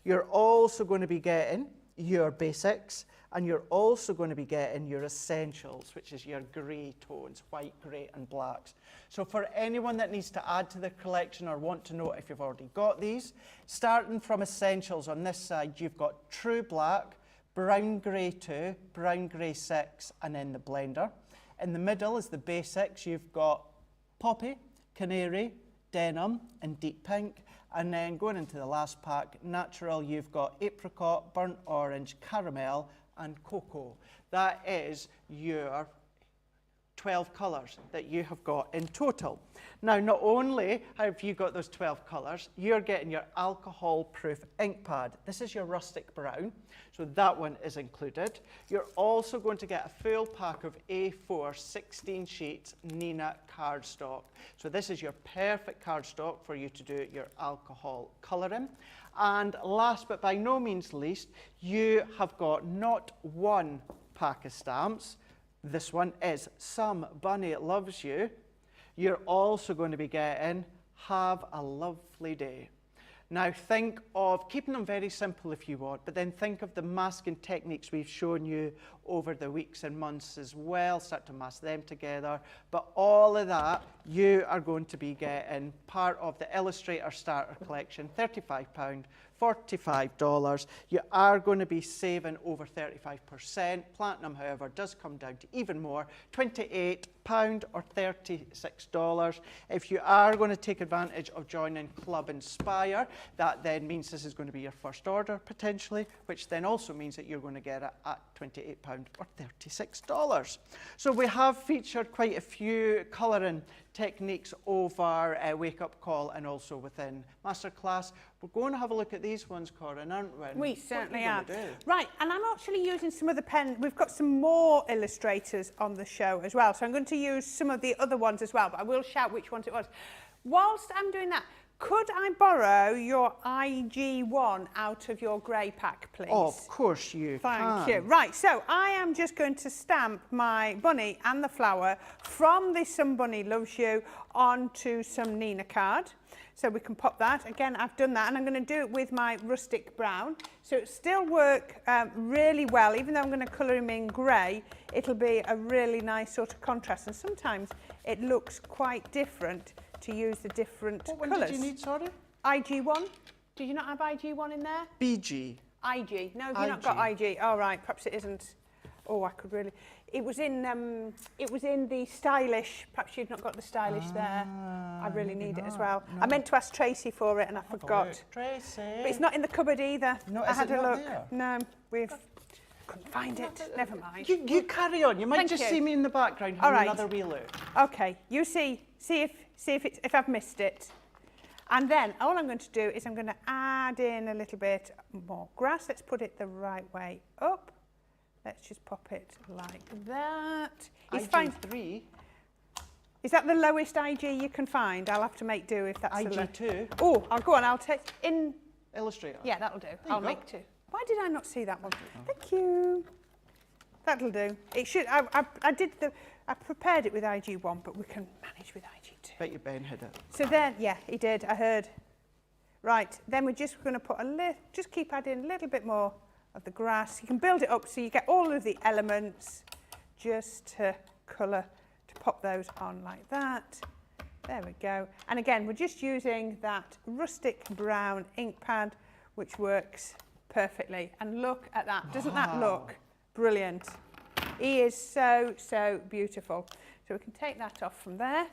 You're also going to be getting your basics, and you're also going to be getting your essentials, which is your grey tones, white, grey and blacks. So for anyone that needs to add to the collection or want to know if you've already got these, starting from essentials on this side, you've got true black, brown grey 2, brown grey 6, and then the blender. In the middle is the basics. You've got poppy, canary, denim and deep pink. And then going into the last pack, natural, you've got apricot, burnt orange, caramel and cocoa. That is your 12 colours that you have got in total. Now, not only have you got those 12 colours, you're getting your alcohol-proof ink pad. This is your rustic brown, so that one is included. You're also going to get a full pack of A4 16 sheets Nina cardstock. So this is your perfect cardstock for you to do your alcohol colouring. And last but by no means least, you have got not one pack of stamps. This one is Some Bunny Loves You. You're also going to be getting Have a Lovely Day. Now think of keeping them very simple if you want, but then think of the masking techniques we've shown you over the weeks and months as well. Start to mask them together. But all of that, you are going to be getting part of the Illustrator Starter Collection, £35, $45. You are going to be saving over 35%. Platinum, however, does come down to even more, £28 or $36. If you are going to take advantage of joining Club Inspire, that then means this is going to be your first order potentially, which then also means that you're going to get it at £28 or $36. So we have featured quite a few colouring techniques over Wake Up Call and also within Masterclass. We're going to have a look at these ones, Corinne, aren't we? We certainly are. are. Right, and I'm actually using some of the pen. We've got some more illustrators on the show as well, so I'm going to use some of the other ones as well, but I will shout which ones it was. Whilst I'm doing that, could I borrow your IG1 out of your grey pack, please? Of course you can. Thank you. Right, so I am just going to stamp my bunny and the flower from the Some Bunny Loves You onto some Nina card. So we can pop that. Again, I've done that, and I'm going to do it with my rustic brown. So it still work really well. Even though I'm going to colour him in grey, it'll be a really nice sort of contrast. And sometimes it looks quite different to use the different colours. What one did you need, sorry? IG1. Did you not have IG1 in there? BG. IG. No, you've not got IG. All right, perhaps it isn't. Oh, I could really. It was in the stylish. Perhaps you've not got the stylish there. I really need it as well. No. I meant to ask Tracy for it and I forgot. Tracy. But it's not in the cupboard either. No, I had a look. There? No, couldn't find it. Never mind. You carry on. You might just see me in the background having another wee look. Okay. You see if I've missed it. And then all I'm going to do is I'm going to add in a little bit more grass. Let's put it the right way up. Let's just pop it like that. IG3. Is that the lowest IG you can find? I'll have to make do if that's IG2. Oh, I'll go on. I'll take in Illustrator. Yeah, that'll do. I'll make 2. Why did I not see that one? Thank you. That'll do. It should. I prepared it with IG1, but we can manage with IG2. Bet you Ben had it. So then, yeah, he did. I heard. Right. Then we're just going to put just keep adding a little bit more of the grass. You can build it up so you get all of the elements just to colour, to pop those on like that. There we go. And again, we're just using that rustic brown ink pad, which works perfectly. And look at that. Doesn't that look brilliant? He is so, so beautiful. So we can take that off from there.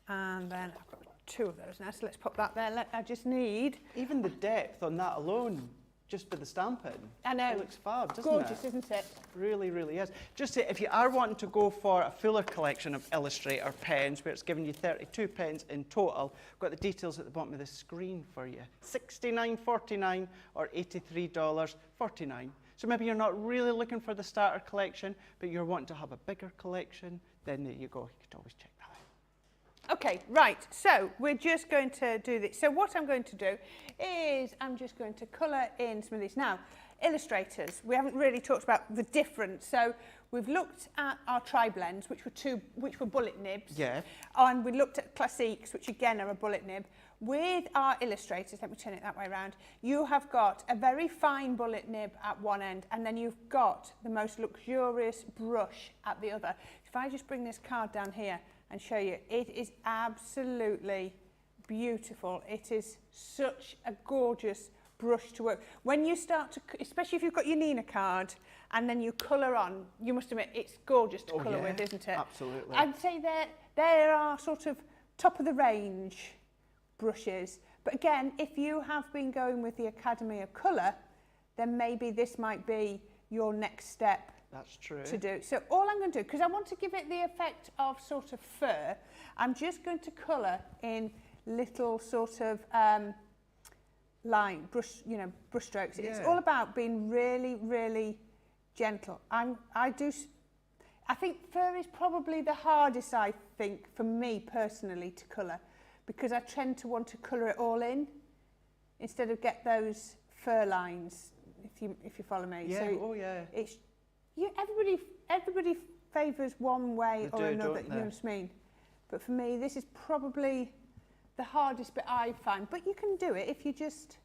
And then I've got 2 of those now, so let's pop that there. I just need... Even the depth on that alone just with the stamping. I know. It looks fab, doesn't Gorgeous, it? isn't it? Really, really is. Just say, if you are wanting to go for a fuller collection of Illustrator pens, where it's giving you 32 pens in total, I've got the details at the bottom of the screen for you. $69.49 or $83.49. So maybe you're not really looking for the starter collection, but you're wanting to have a bigger collection, then there you go. You could always check that out. Okay, right, so we're just going to do this. So what I'm going to do is I'm just going to colour in some of these. Now, illustrators, we haven't really talked about the difference. So we've looked at our tri-blends, which were bullet nibs. Yeah. And we looked at classiques, which again are a bullet nib. With our illustrators, let me turn it that way around, you have got a very fine bullet nib at one end, and then you've got the most luxurious brush at the other. If I just bring this card down here and show you, it is absolutely beautiful. It is such a gorgeous brush to work. When you start to, especially if you've got your Nina card and then you colour on, you must admit it's gorgeous to colour with, isn't it? Absolutely. I'd say there are sort of top of the range brushes. But again, if you have been going with the Academy of Colour, then maybe this might be your next step. That's true. To do. So all I'm going to do, because I want to give it the effect of sort of fur, I'm just going to colour in little sort of brush strokes. It's all about being really, really gentle. I think fur is probably the hardest, I think, for me personally to colour, because I tend to want to colour it all in instead of get those fur lines, if you follow me. Yeah, so it's everybody favours one way or another, you know what I mean? But for me, this is probably the hardest bit I find. But you can do it if you're just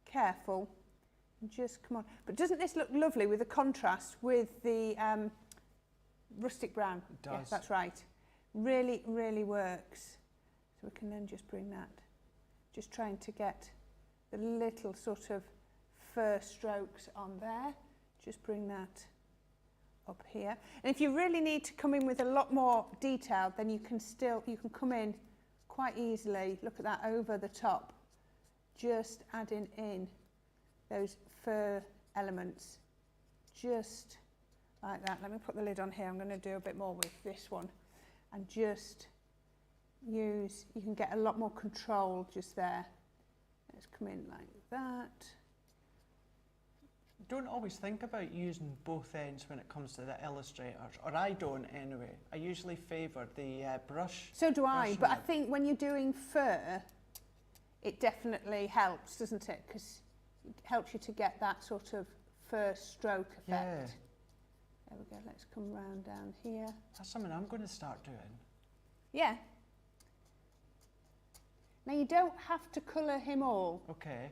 careful. Just come on. But doesn't this look lovely with the contrast with the rustic brown? It does. Yes, that's right. Really, really works. So we can then just bring that, just trying to get the little sort of fur strokes on there. Just bring that up here. And if you really need to come in with a lot more detail, then you can come in quite easily. Look at that, over the top, just adding in those fur elements, just like that. Let me put the lid on here. I'm going to do a bit more with this one, and just you can get a lot more control just there. Let's come in like that. Don't always think about using both ends when it comes to the illustrators, or I don't anyway. I usually favour the brush. So do I, but I think when you're doing fur, it definitely helps, doesn't it? Because it helps you to get that sort of fur stroke effect. Yeah. There we go, let's come round down here. That's something I'm going to start doing. Yeah. Now you don't have to colour him all. Okay.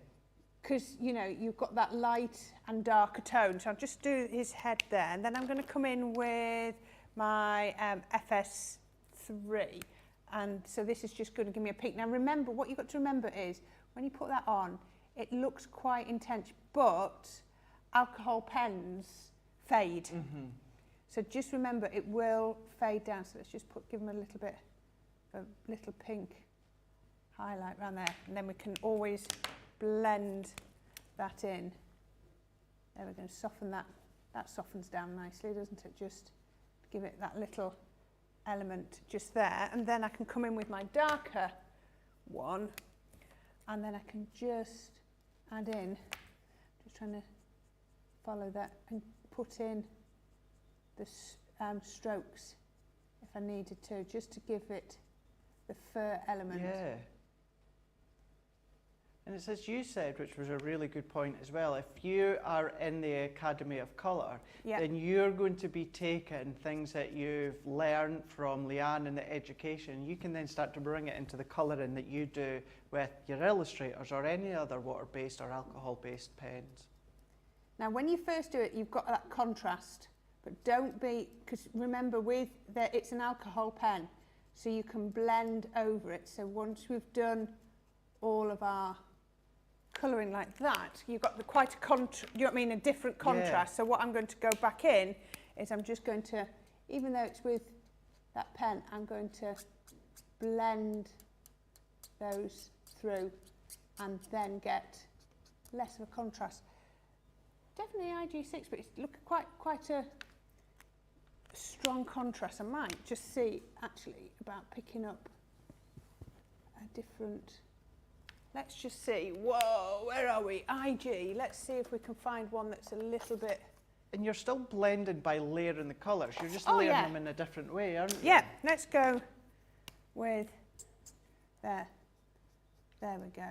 Because, you know, you've got that light and darker tone. So I'll just do his head there. And then I'm going to come in with my FS3. And so this is just going to give me a peak. Now remember, what you've got to remember is, when you put that on, it looks quite intense, but alcohol pens fade. Mm-hmm. So just remember, it will fade down. So let's just give them a little bit, a little pink highlight around there. And then we can always blend that in. There we're going to soften that. That softens down nicely, doesn't it? Just give it that little element just there. And then I can come in with my darker one, and then I can just add in, just trying to follow that, and put in the strokes if I needed to, just to give it the fur element. Yeah. And it's as you said, which was a really good point as well, if you are in the Academy of Colour, then you're going to be taking things that you've learned from Leanne in the education. You can then start to bring it into the colouring that you do with your illustrators or any other water-based or alcohol-based pens. Now, when you first do it, you've got that contrast, but don't be, because remember, it's an alcohol pen, so you can blend over it. So once we've done all of our colouring like that, you've got quite a different contrast. Yeah. So what I'm going to go back in is I'm just going to, even though it's with that pen, I'm going to blend those through and then get less of a contrast. definitely IG6, but it's look quite a strong contrast. I might just see actually about picking up a different. Let's just see. Whoa, where are we? IG. Let's see if we can find one that's a little bit. And you're still blended by layering the colours. You're just layering them in a different way, aren't you? Yeah. Let's go with there. There we go.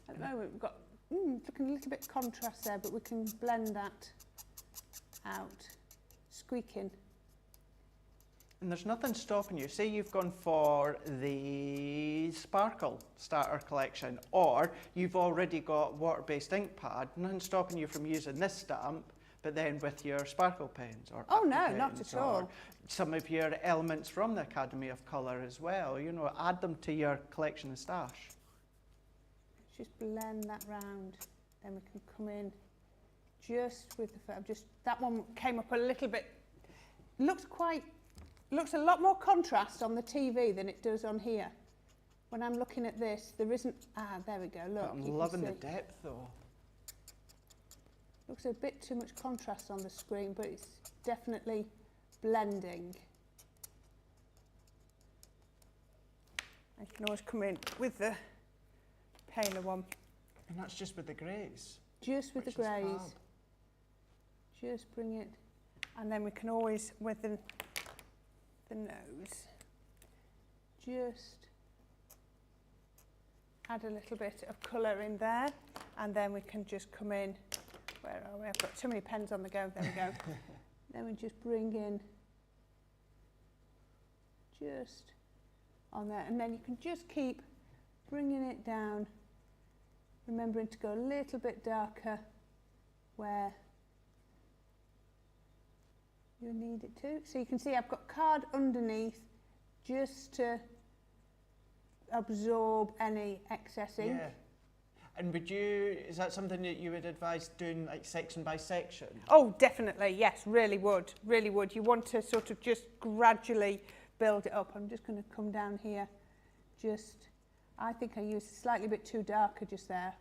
At the moment we've got looking a little bit contrast there, but we can blend that out. Squeaking. And there's nothing stopping you. Say you've gone for the Sparkle Starter Collection, or you've already got water-based ink pad, nothing stopping you from using this stamp, but then with your sparkle pens or oh no, pens, not at all. Some of your elements from the Academy of Colour as well, you know, add them to your collection and stash. Just blend that round, then we can come in just with the that one came up a little bit, looks a lot more contrast on the TV than it does on here. When I'm looking at this, there isn't, there we go, look. But I'm loving the depth though. Looks a bit too much contrast on the screen, but it's definitely blending. I can always come in with the paler one. And that's just with the greys. Just with the greys. Just bring it, and then we can always, with the nose, just add a little bit of colour in there, and then we can just come in. Where are we? I've got too many pens on the go. There we go. Then we just bring in just on there, and then you can just keep bringing it down, remembering to go a little bit darker where you need it to. So you can see I've got card underneath just to absorb any excess ink. Yeah. And is that something that you would advise doing like section by section? Oh, definitely, yes, really would. You want to sort of just gradually build it up. I'm just going to come down here. I think I used slightly bit too darker just there.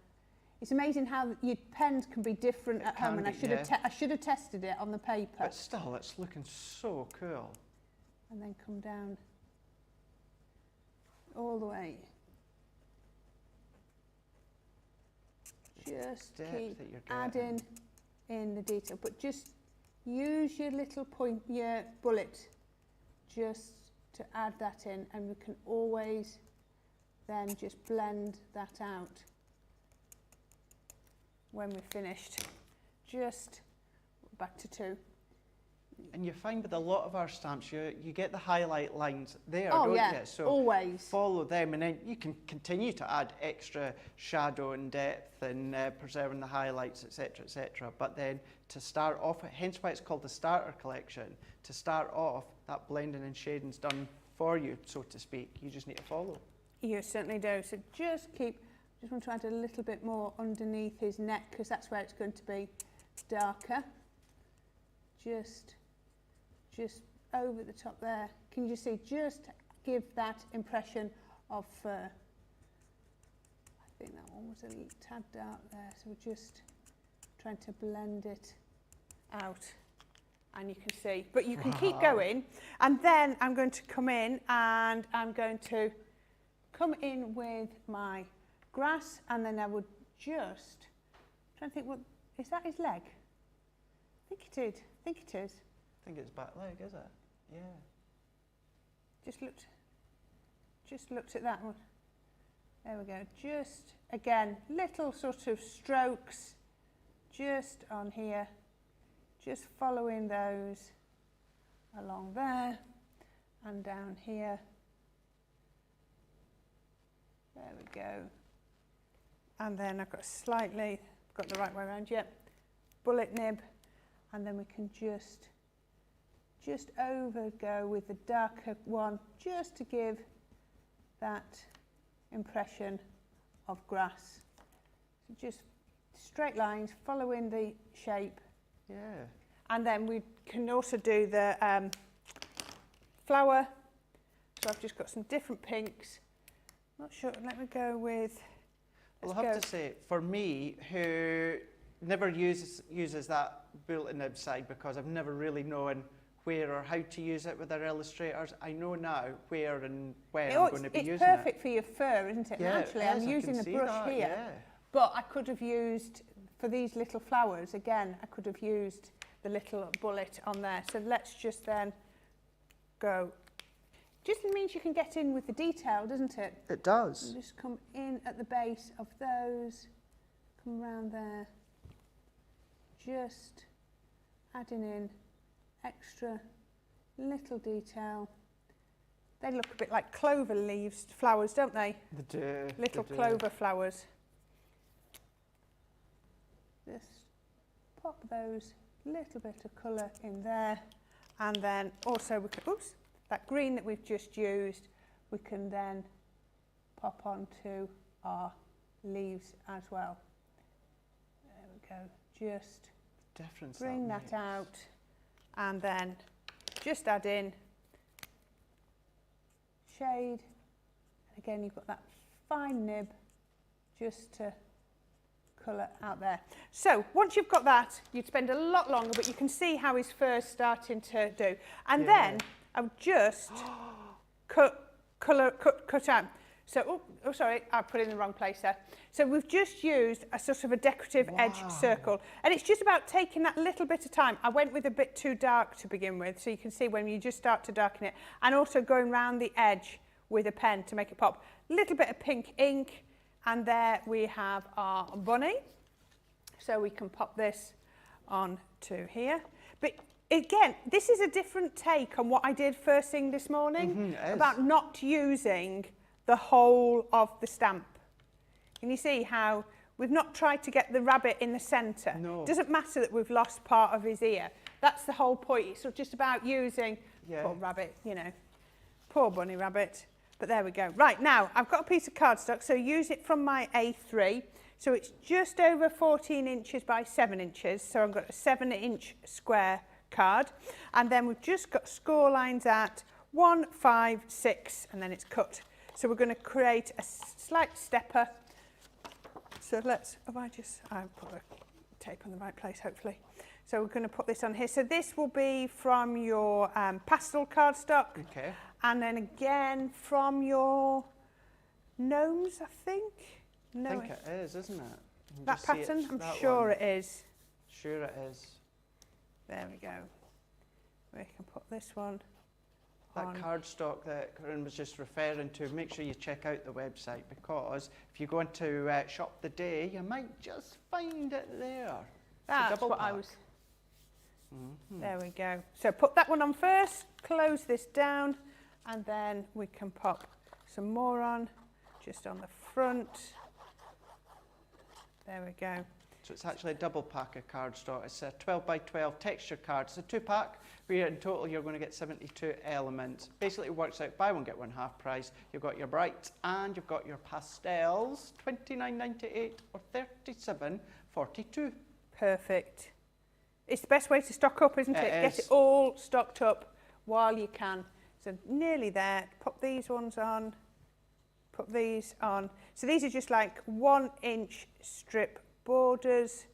It's amazing how your pens can be different at home, and I should have tested it on the paper. But still, it's looking so cool. And then come down all the way. Just keep adding in the detail, but just use your little your bullet just to add that in, and we can always then just blend that out when we're finished. Just back to 2. And you find with a lot of our stamps, you get the highlight lines there, don't you? So always. Follow them, and then you can continue to add extra shadow and depth and preserving the highlights, etc., etc. But then to start off, hence why it's called the Starter Collection, to start off, that blending and shading's done for you, so to speak. You just need to follow. You certainly do. So just want to add a little bit more underneath his neck, because that's where it's going to be darker. Just over the top there. Can you see? Just give that impression of fur. I think that one was a tad dark there, so we're just trying to blend it out. And you can see, but you can keep going. And then I'm going to come in, and I'm going to come in with my grass, and then I would just try and think, what is that? His leg? I think it is. I think it's back leg, is it? Yeah. Just looked at that one. There we go. Just again, little sort of strokes just on here. Just following those along there and down here. There we go. And then I've got got the right way around, yep. Bullet nib, and then we can just overgo with the darker one, just to give that impression of grass. So just straight lines, following the shape. Yeah. And then we can also do the flower. So I've just got some different pinks, Not sure. Let me go with. Well, I have to say, for me, who never uses that bulletin nib side because I've never really known where or how to use it with our illustrators, I know now where and when I'm going to be using it. It's perfect for your fur, isn't it? Yeah, and actually, I'm using the brush here, yeah. but I could have used, for these little flowers, again, I could have used the little bullet on there. So let's just then go. Just means you can get in with the detail, doesn't it? It does. And just come in at the base of those, come around there, just adding in extra little detail. They look a bit like clover leaves, flowers, don't they? They do. Little they do. clover flowers. Just pop those little bit of colour in there, and then also we can, oops, that green that we've just used, we can then pop onto our leaves as well. There we go. Just difference bring that out, and then just add in shade. Again, you've got that fine nib just to colour out there. So once you've got that, you'd spend a lot longer, but you can see how his fur's starting to do. And then I've just cut out. So, oh, sorry, I put it in the wrong place there. So we've just used a sort of a decorative edge circle, and it's just about taking that little bit of time. I went with a bit too dark to begin with, so you can see when you just start to darken it, and also going round the edge with a pen to make it pop. Little bit of pink ink, and there we have our bunny. So we can pop this on to here. But again, this is a different take on what I did first thing this morning about not using the whole of the stamp. Can you see how we've not tried to get the rabbit in the centre? No. It doesn't matter that we've lost part of his ear. That's the whole point. It's sort of just about using, poor rabbit, you know, poor bunny rabbit. But there we go. Right, now, I've got a piece of cardstock, so use it from my A3. So it's just over 14 inches by 7 inches. So I've got a 7-inch square card. And then we've just got score lines at 1, 5, 6, and then it's cut. So we're going to create a slight stepper. So let's, I'll put the tape on the right place, hopefully. So we're going to put this on here. So this will be from your pastel cardstock. Okay. And then again from your gnomes, I think. No, I think it is, isn't it? That pattern? I'm sure it is. Sure it is. There we go. We can put this one that on. cardstock that Corrine was just referring to, make sure you check out the website, because if you go into Shop the Day, you might just find it there. That's what I was... There we go. So put that one on first, close this down, and then we can pop some more on, just on the front. There we go. So it's actually a double pack of cardstock. It's a 12 by 12 texture card. It's a 2-pack, where in total you're going to get 72 elements. Basically it works out buy one get one half price. You've got your brights and you've got your pastels, $29.98 or $37.42. Perfect. It's the best way to stock up, isn't it? Get it all stocked up while you can. So nearly there. Pop these ones on. Put these on. So these are just like 1-inch strip borders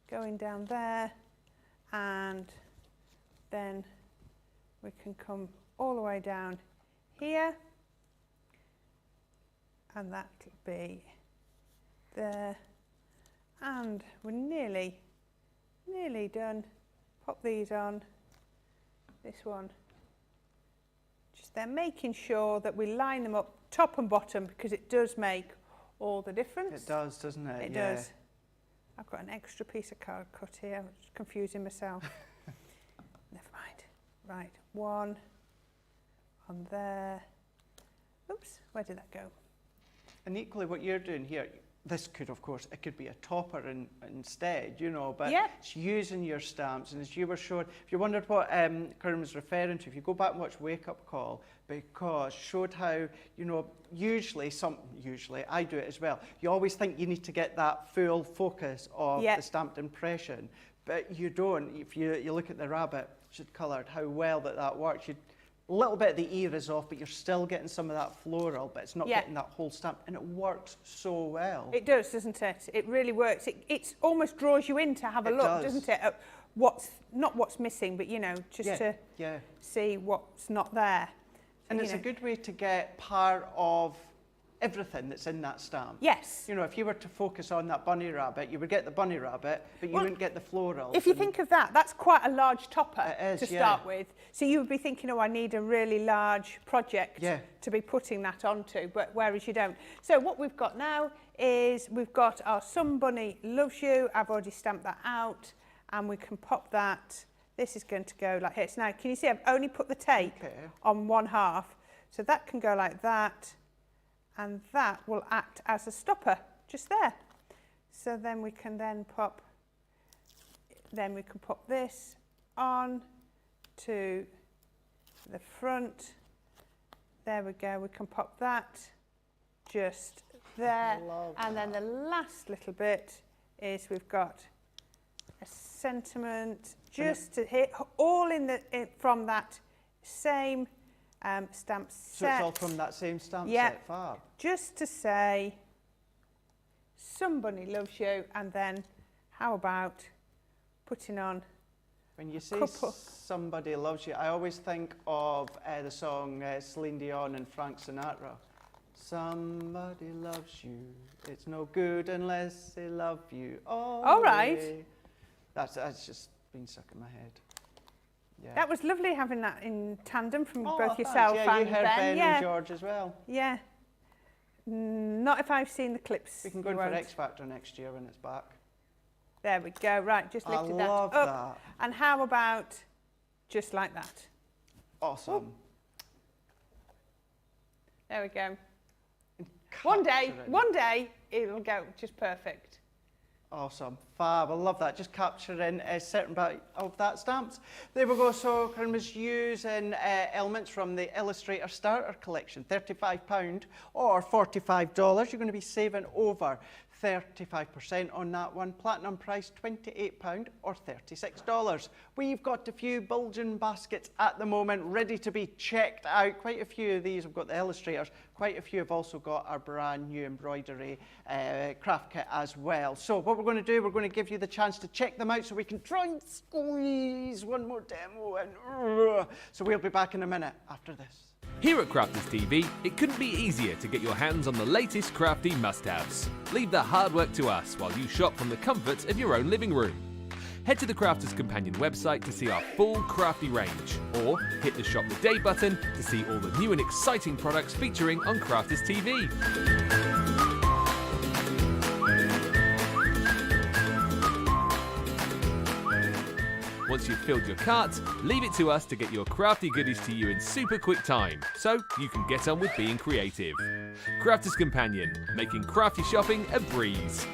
going down there, and then we can come all the way down here, and that'll be there, and we're nearly done. Pop these on, this one, just there, making sure that we line them up top and bottom, because it does make all the difference. It does, doesn't it? It does. I've got an extra piece of card cut here. I'm just confusing myself. Never mind. Right, one on there. Oops, where did that go? And equally what you're doing here, this could, of course, it could be a topper instead, you know, but it's using your stamps. And as you were showing, if you wondered what Corrine was referring to, if you go back and watch Wake Up Call, because showed how, you know, usually, I do it as well, you always think you need to get that full focus of the stamped impression, but you don't. If you look at the rabbit, she'd coloured, how well that works. You'd A little bit of the ear is off, but you're still getting some of that floral, but it's not Yeah. getting that whole stamp, and it works so well. It does, doesn't it? It really works. It almost draws you in to have a It look, does. doesn't it? At not what's missing, but, you know, just to see what's not there. And you it's a know. good way to get part of everything that's in that stamp. Yes. You know, if you were to focus on that bunny rabbit, you would get the bunny rabbit, but you wouldn't get the floral. If you think of that, that's quite a large topper It is, to yeah. start with. So you would be thinking, oh, I need a really large project to be putting that onto, but whereas you don't. So what we've got now is we've got our Sun Bunny Loves You. I've already stamped that out, and we can pop that. This is going to go like this. Now, can you see I've only put the tape on one half, so that can go like that, and that will act as a stopper just there. So then we can pop this on to the front. There we go, we can pop that just there. And then the last little bit is we've got a sentiment just to hit all from that same stamp set. So it's all from that same stamp set, fab. Just to say, somebody loves you, and then how about putting on When you say somebody loves you, I always think of the song Celine Dion and Frank Sinatra. Somebody loves you. It's no good unless they love you. All right. That's just been stuck in my head. Yeah. That was lovely having that in tandem from both thanks. yourself Yeah, and you heard Ben yeah. and George as well. Yeah. Not if I've seen the clips. We can go in for X Factor next year when it's back. There we go. Right, just lifted that love up. that. And how about just like that? Awesome. Ooh. There we go. One day it'll go just perfect. Awesome, fab, I love that. Just capturing a certain bit of that stamps. There we go, so Corrine was using elements from the Illustrator Starter Collection, £35 or $45. You're going to be saving over 35% on that one. Platinum price £28 or $36. We've got a few bulging baskets at the moment ready to be checked out. Quite a few of these have got the illustrators. Quite a few have also got our brand new embroidery craft kit as well. So what we're going to do, we're going to give you the chance to check them out so we can try and squeeze one more demo in. So we'll be back in a minute after this. Here at Crafters TV, it couldn't be easier to get your hands on the latest crafty must-haves. Leave the hard work to us while you shop from the comforts of your own living room. Head to the Crafters Companion website to see our full crafty range, or hit the Shop the Day button to see all the new and exciting products featuring on Crafters TV. Once you've filled your cart, leave it to us to get your crafty goodies to you in super quick time, so you can get on with being creative. Crafters Companion, making crafty shopping a breeze.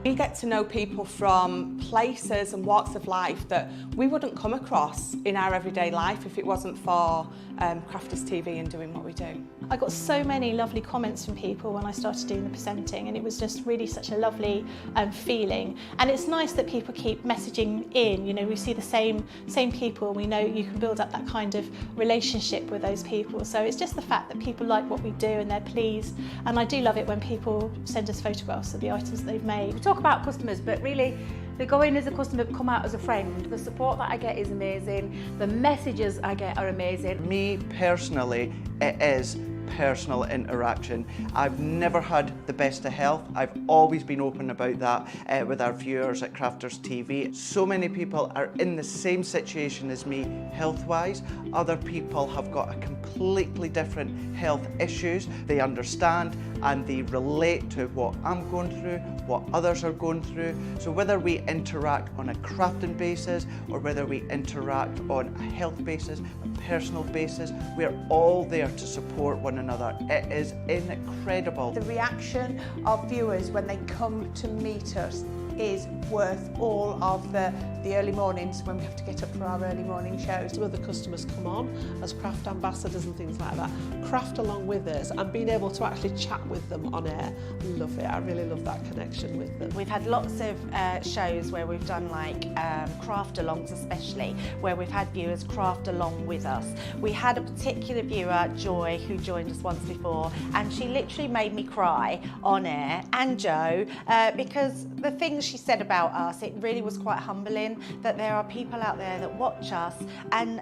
We get to know people from places and walks of life that we wouldn't come across in our everyday life if it wasn't for Crafters TV and doing what we do. I got so many lovely comments from people when I started doing the presenting, and it was just really such a lovely feeling. And it's nice that people keep messaging in. You know, we see the same people, and we know you can build up that kind of relationship with those people. So it's just the fact that people like what we do and they're pleased. And I do love it when people send us photographs of the items that they've made. We talk about customers, but really they go in as a customer, come out as a friend. The support that I get is amazing. The messages I get are amazing. Me personally, it is personal interaction. I've never had the best of health. I've always been open about that with our viewers at Crafters TV. So many people are in the same situation as me health-wise. Other people have got a completely different health issues. They understand and they relate to what I'm going through, what others are going through. So whether we interact on a crafting basis or whether we interact on a health basis, a personal basis, we're all there to support one another. It is incredible. The reaction of viewers when they come to meet us is worth all of the early mornings when we have to get up for our early morning shows. Some of the customers come on as craft ambassadors and things like that, craft along with us, and being able to actually chat with them on air. Love it. I really love that connection with them. We've had lots of shows where we've done like craft alongs, especially where we've had viewers craft along with us. We had a particular viewer, Joy, who joined us once before, and she literally made me cry on air, and Joe, because the things she said about us, it really was quite humbling that there are people out there that watch us and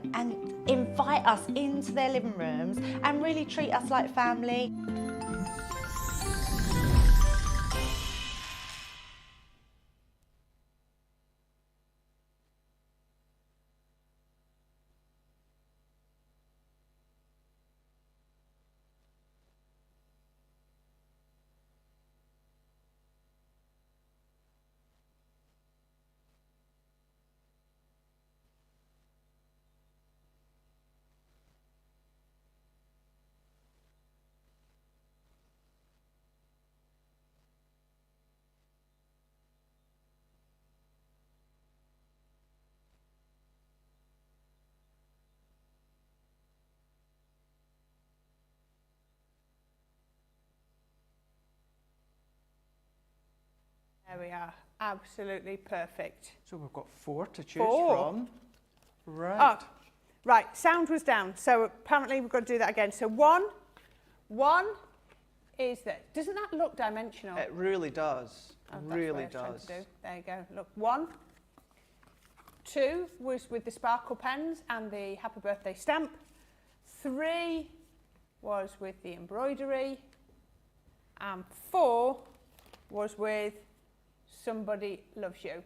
invite us into their living rooms and really treat us like family. There we are, absolutely perfect. So we've got 4 to choose from. Right. Oh, right, sound was down, so apparently we've got to do that again. So one is that, doesn't that look dimensional? It really does. Oh, It that's really what I was trying does. to do. There you go. Look, 1. 2 was with the sparkle pens and the happy birthday stamp. 3 was with the embroidery. And 4 was with Somebody Loves You.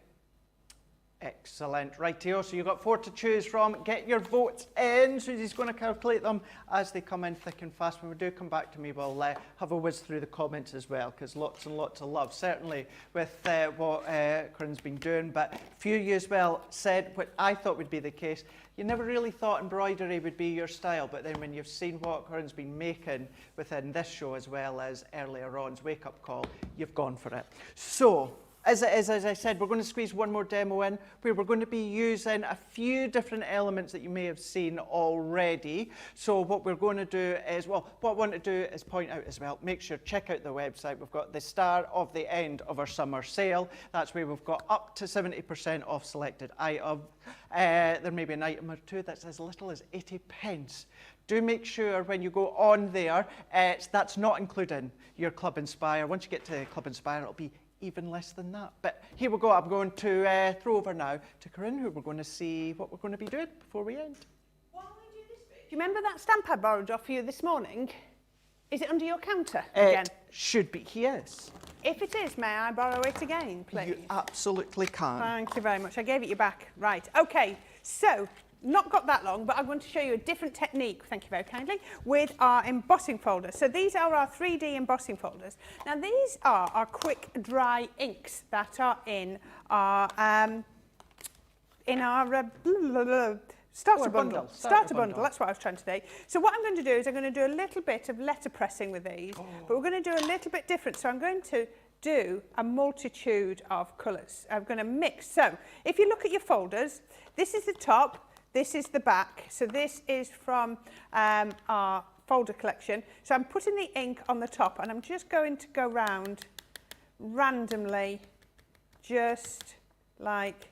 Excellent. Rightio, so you've got 4 to choose from. Get your votes in. Susie's going to calculate them as they come in thick and fast. When we do come back to me, we'll have a whiz through the comments as well, because lots and lots of love, certainly with what Corrine's been doing. But a few of you as well said what I thought would be the case. You never really thought embroidery would be your style, but then when you've seen what Corrine's been making within this show as well as earlier on's Wake Up Call, you've gone for it. So, as I said, we're going to squeeze one more demo in where we're going to be using a few different elements that you may have seen already. So what we're going to do is, well, what I want to do is point out as well, make sure, check out the website. We've got the start of the end of our summer sale. That's where we've got up to 70% off selected items. There may be an item or two that's as little as 80 pence. Do make sure when you go on there, that's not including your Club Inspire. Once you get to Club Inspire, it'll be even less than that. But here we go. I'm going to throw over now to Corrine, who we're going to see what we're going to be doing before we end. Do you remember that stamp I borrowed off you this morning? Is it under your counter again? It should be, yes. If it is, may I borrow it again, please? You absolutely can. Thank you very much. I gave it you back. Right, okay. So, not got that long, but I'm going to show you a different technique, thank you very kindly, with our embossing folders. So these are our 3D embossing folders. Now these are our quick dry inks that are in our starter bundle. Starter bundle, that's what I was trying to say. So what I'm going to do is I'm going to do a little bit of letterpressing with these, but we're going to do a little bit different. So I'm going to do a multitude of colours. I'm going to mix. So if you look at your folders, this is the top, this is the back. So this is from our folder collection. So I'm putting the ink on the top and I'm just going to go round randomly, just like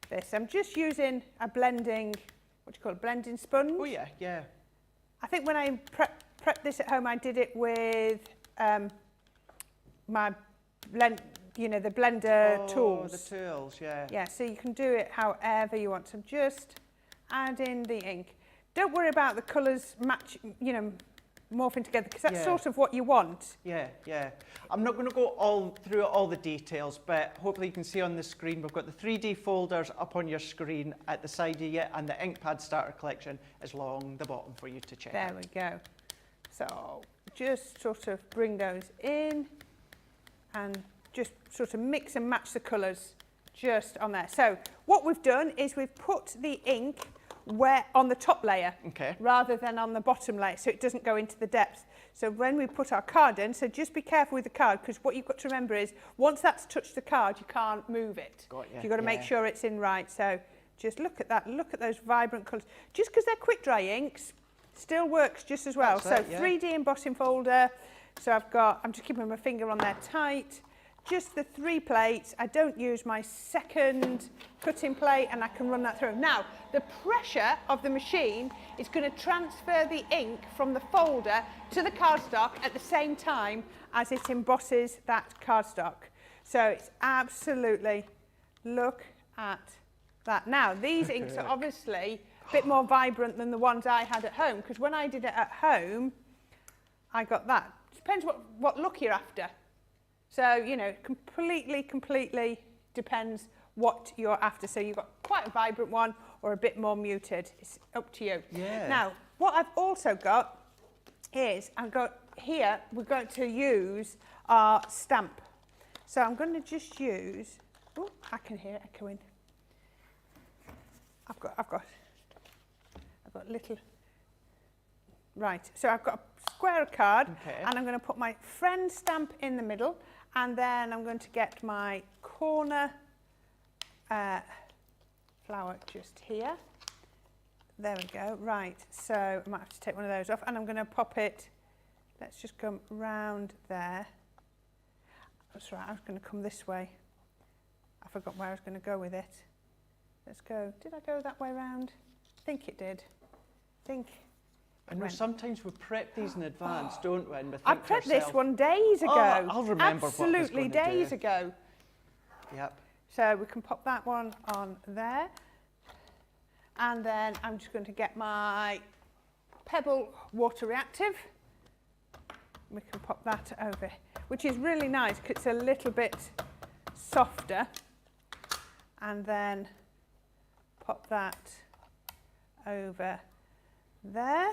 this. I'm just using a blending, what do you call it, blending sponge? Oh yeah, yeah. I think when I prepped this at home, I did it with my blend, you know, the blender tools. The tools, yeah. Yeah, so you can do it however you want. So just add in the ink. Don't worry about the colours match, you know, morphing together, because that's sort of what you want. Yeah, yeah. I'm not going to go through all the details, but hopefully you can see on the screen, we've got the 3D folders up on your screen at the side of you, and the ink pad starter collection is along the bottom for you to check. There we go. So just sort of bring those in and just sort of mix and match the colours just on there. So what we've done is we've put the ink where on the top layer, Okay. rather than on the bottom layer, so it doesn't go into the depth. So when we put our card in, so just be careful with the card, because what you've got to remember is once that's touched the card, you can't move it. Got ya, You've got to make yeah. sure it's in right. So just look at that, look at those vibrant colours. Just because they're quick dry inks, still works just as well. That's So it, yeah. 3D embossing folder. So I'm just keeping my finger on there tight. Just the 3 plates. I don't use my second cutting plate, and I can run that through. Now, the pressure of the machine is going to transfer the ink from the folder to the cardstock at the same time as it embosses that cardstock. So it's absolutely, look at that. Now, these inks are obviously a bit more vibrant than the ones I had at home, because when I did it at home, I got that. Depends what look you're after. So, you know, completely depends what you're after. So you've got quite a vibrant one or a bit more muted. It's up to you. Yeah. Now, what I've also got is, here, we're going to use our stamp. So I'm going to just use, oh, I can hear it echoing. I've got little, right, so I've got a square card, Okay. and I'm going to put my friend stamp in the middle, and then I'm going to get my corner flower just here. There we go, right, so I might have to take one of those off, and I'm going to pop it, let's just come round there. That's right, I was going to come this way. I forgot where I was going to go with it. Let's go, did I go that way round? I think it did. I know sometimes we prep these in advance, don't we? And we I think to prepped this ourselves, one days ago. Oh, I'll remember Absolutely what I was gonna days do. ago. Yep. So we can pop that one on there. And then I'm just going to get my Pebble Water Reactive. We can pop that over, which is really nice because it's a little bit softer. And then pop that over there.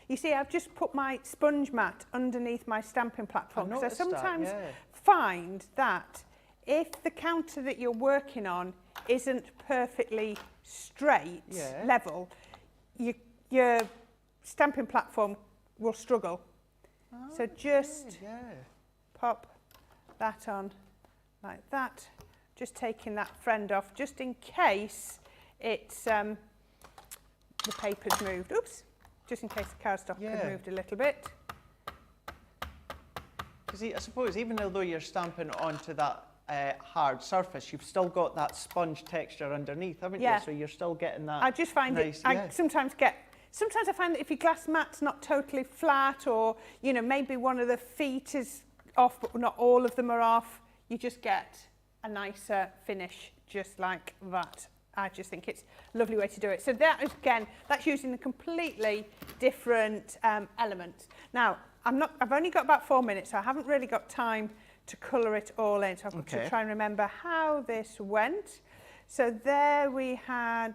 You see, I've just put my sponge mat underneath my stamping platform, because I sometimes find that if the counter that you're working on isn't perfectly straight, level, your stamping platform will struggle. So just pop that on like that, just taking that friend off, just in case it's the paper's moved. Oops. Just in case the cardstock had moved a little bit. Because I suppose even though you're stamping onto that hard surface, you've still got that sponge texture underneath, haven't you? So you're still getting that. I just find nice, sometimes I find that if your glass mat's not totally flat, or you know, maybe one of the feet is off but not all of them are off, you just get a nicer finish just like that. I just think it's a lovely way to do it. So that is, again, that's using a completely different element. Now, I've only got about 4 minutes, so I haven't really got time to colour it all in. So I've got to try and remember how this went. So there we had,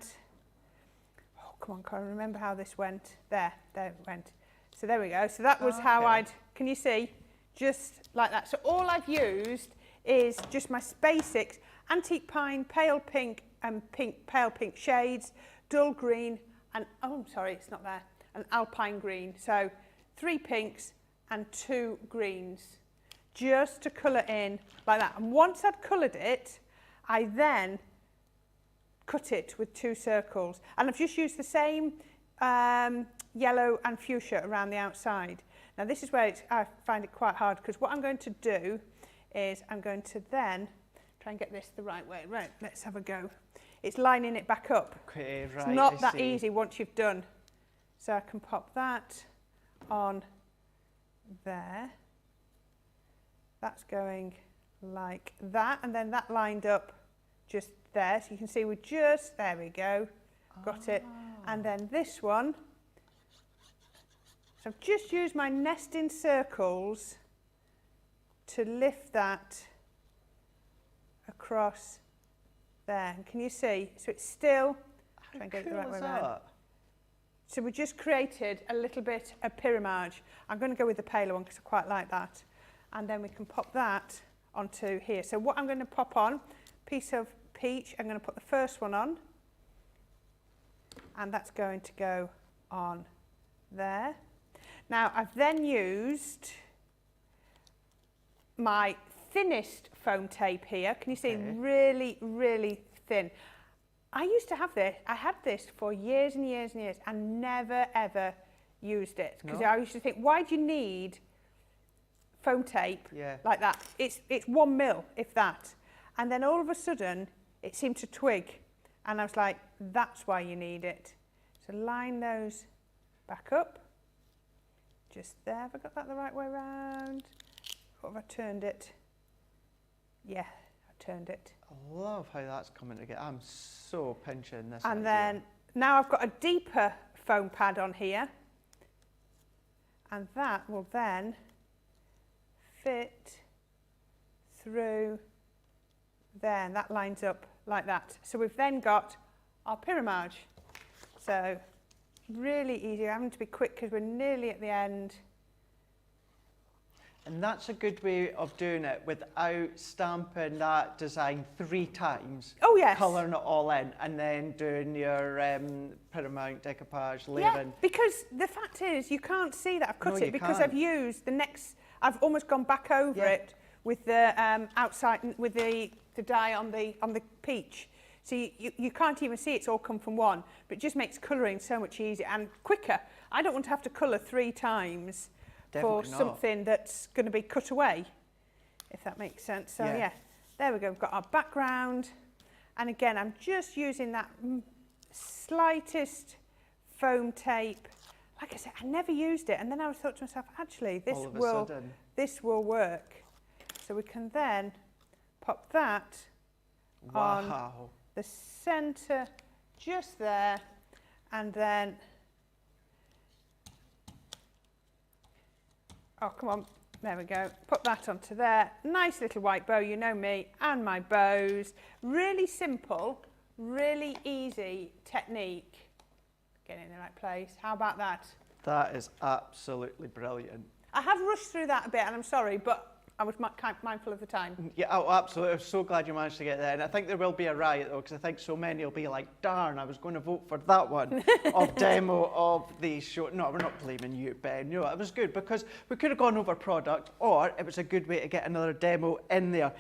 oh, come on, can I remember how this went? There it went. So there we go. So that was how can you see? Just like that. So all I've used is just my basics, antique pine, pale pink, and pale pink shades, dull green, and oh, sorry, it's not there, an alpine green. So 3 pinks and 2 greens, just to colour in like that. And once I'd coloured it, I then cut it with 2 circles. And I've just used the same yellow and fuchsia around the outside. Now this is where I find it quite hard, because what I'm going to do is I'm going to then try and get this the right way. Right, let's have a go. It's lining it back up. Okay, right. It's not that easy once you've done. So I can pop that on there. That's going like that, and then that lined up just there. So you can see we just, there we go, got it. And then this one, so I've just used my nesting circles to lift that across there. And can you see? So it's still, try and get it the right way around. So we just created a little bit of pyramage. I'm going to go with the paler one because I quite like that. And then we can pop that onto here. So what I'm going to pop on, piece of peach, I'm going to put the first one on. and that's going to go on there. Now I've then used my thinnest foam tape here. Can you see? Really, really thin. I used to have this. I had this for years and years and years and never ever used it, because I used to think, why do you need foam tape like that? It's 1 mil, if that. And then all of a sudden it seemed to twig, and I was like, that's why you need it. So line those back up, just there. Have I got that the right way around? Or have I turned it? Yeah, I turned it. I love how that's coming together. I'm so pinching this. And then now I've got a deeper foam pad on here, and that will then fit through there, and that lines up like that. So we've then got our pyramage. So really easy. I'm having to be quick because we're nearly at the end. And that's a good way of doing it without stamping that design 3 times. Oh yes. Colouring it all in and then doing your pyramid, decoupage, layering. Yeah, because the fact is you can't see that I've cut it because can't. I've used the next, I've almost gone back over it with the outside, with the dye on the peach. So you can't even see it's all come from one, but it just makes colouring so much easier and quicker. I don't want to have to colour 3 times. Definitely for not. something that's going to be cut away, if that makes sense. So yeah, there we go. We've got our background, and again, I'm just using that slightest foam tape. Like I said, I never used it, and then I thought to myself, actually, this will work. So we can then pop that on the centre, just there, and then. Oh, come on. There we go. Put that onto there. Nice little white bow. You know me and my bows. Really simple, really easy technique. Get in the right place. How about that? That is absolutely brilliant. I have rushed through that a bit, and I'm sorry, but I was mindful of the time. Yeah, oh, absolutely. I'm so glad you managed to get there. And I think there will be a riot, though, because I think so many will be like, darn, I was going to vote for that one of demo of the show. No, we're not blaming you, Ben. No, it was good because we could have gone over product, or it was a good way to get another demo in there.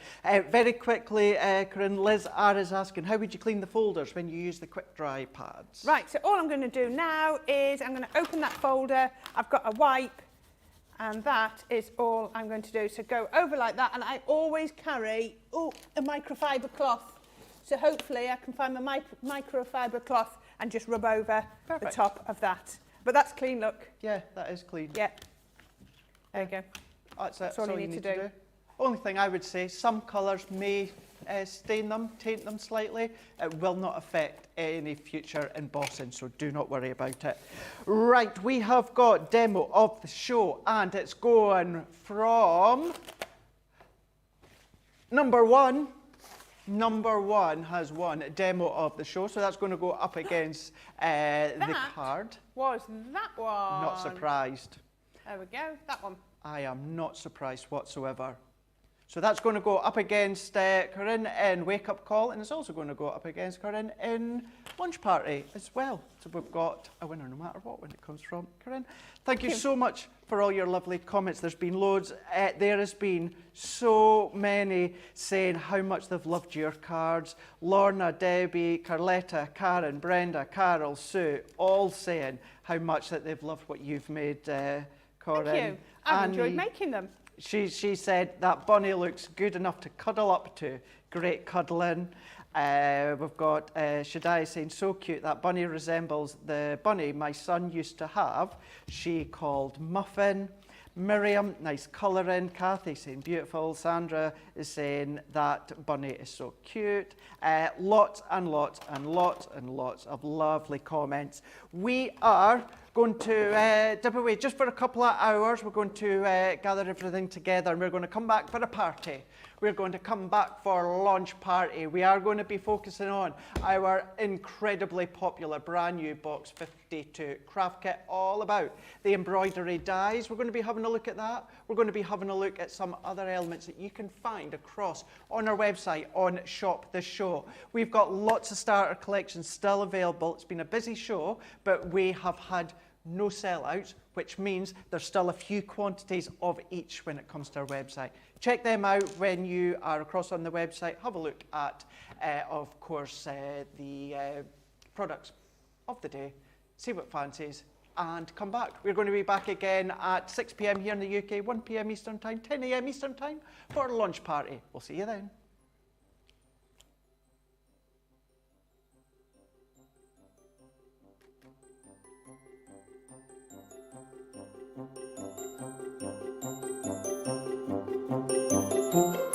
Very quickly, Corinne, Liz R is asking, how would you clean the folders when you use the quick dry pads? Right, so all I'm going to do now is I'm going to open that folder. I've got a wipe. And that is all I'm going to do. So go over like that, and I always carry a microfiber cloth. So hopefully I can find my microfiber cloth and just rub over the top of that. But that's clean, look. Yeah, that is clean. Yeah. There you go. That's all you need to do. Only thing I would say, some colours may stain them, taint them slightly. It will not affect any future embossing, so do not worry about it. Right, we have got demo of the show, and it's going from number 1. Number 1 has won a demo of the show, so that's going to go up against the card. Was that one? Not surprised. There we go, that one. I am not surprised whatsoever. So that's going to go up against Corinne in Wake Up Call, and it's also going to go up against Corinne in Lunch Party as well. So we've got a winner no matter what when it comes from Corinne. Thank you so much for all your lovely comments. There's been loads. There has been so many saying how much they've loved your cards. Lorna, Debbie, Carletta, Karen, Brenda, Carol, Sue, all saying how much that they've loved what you've made, Corinne. Thank you. I've enjoyed making them. She said that bunny looks good enough to cuddle up to. Great cuddling. We've got Shaddai saying, so cute. That bunny resembles the bunny my son used to have. She called Muffin. Miriam, nice colouring. Kathy saying, beautiful. Sandra is saying that bunny is so cute. Lots and lots and lots and lots of lovely comments. We are going to dip away just for a couple of hours. We're going to gather everything together, and we're going to come back for a party. We're going to come back for a launch party. We are going to be focusing on our incredibly popular brand new Box 52 craft kit, all about the embroidery dies. We're going to be having a look at that. We're going to be having a look at some other elements that you can find across on our website on Shop the Show. We've got lots of starter collections still available. It's been a busy show, but we have had no sellouts, which means there's still a few quantities of each when it comes to our website. Check them out when you are across on the website. Have a look at, of course, the products of the day. See what fancies and come back. We're going to be back again at 6 p.m. here in the UK, 1 p.m. Eastern Time, 10 a.m. Eastern Time for a launch party. We'll see you then. Thank you.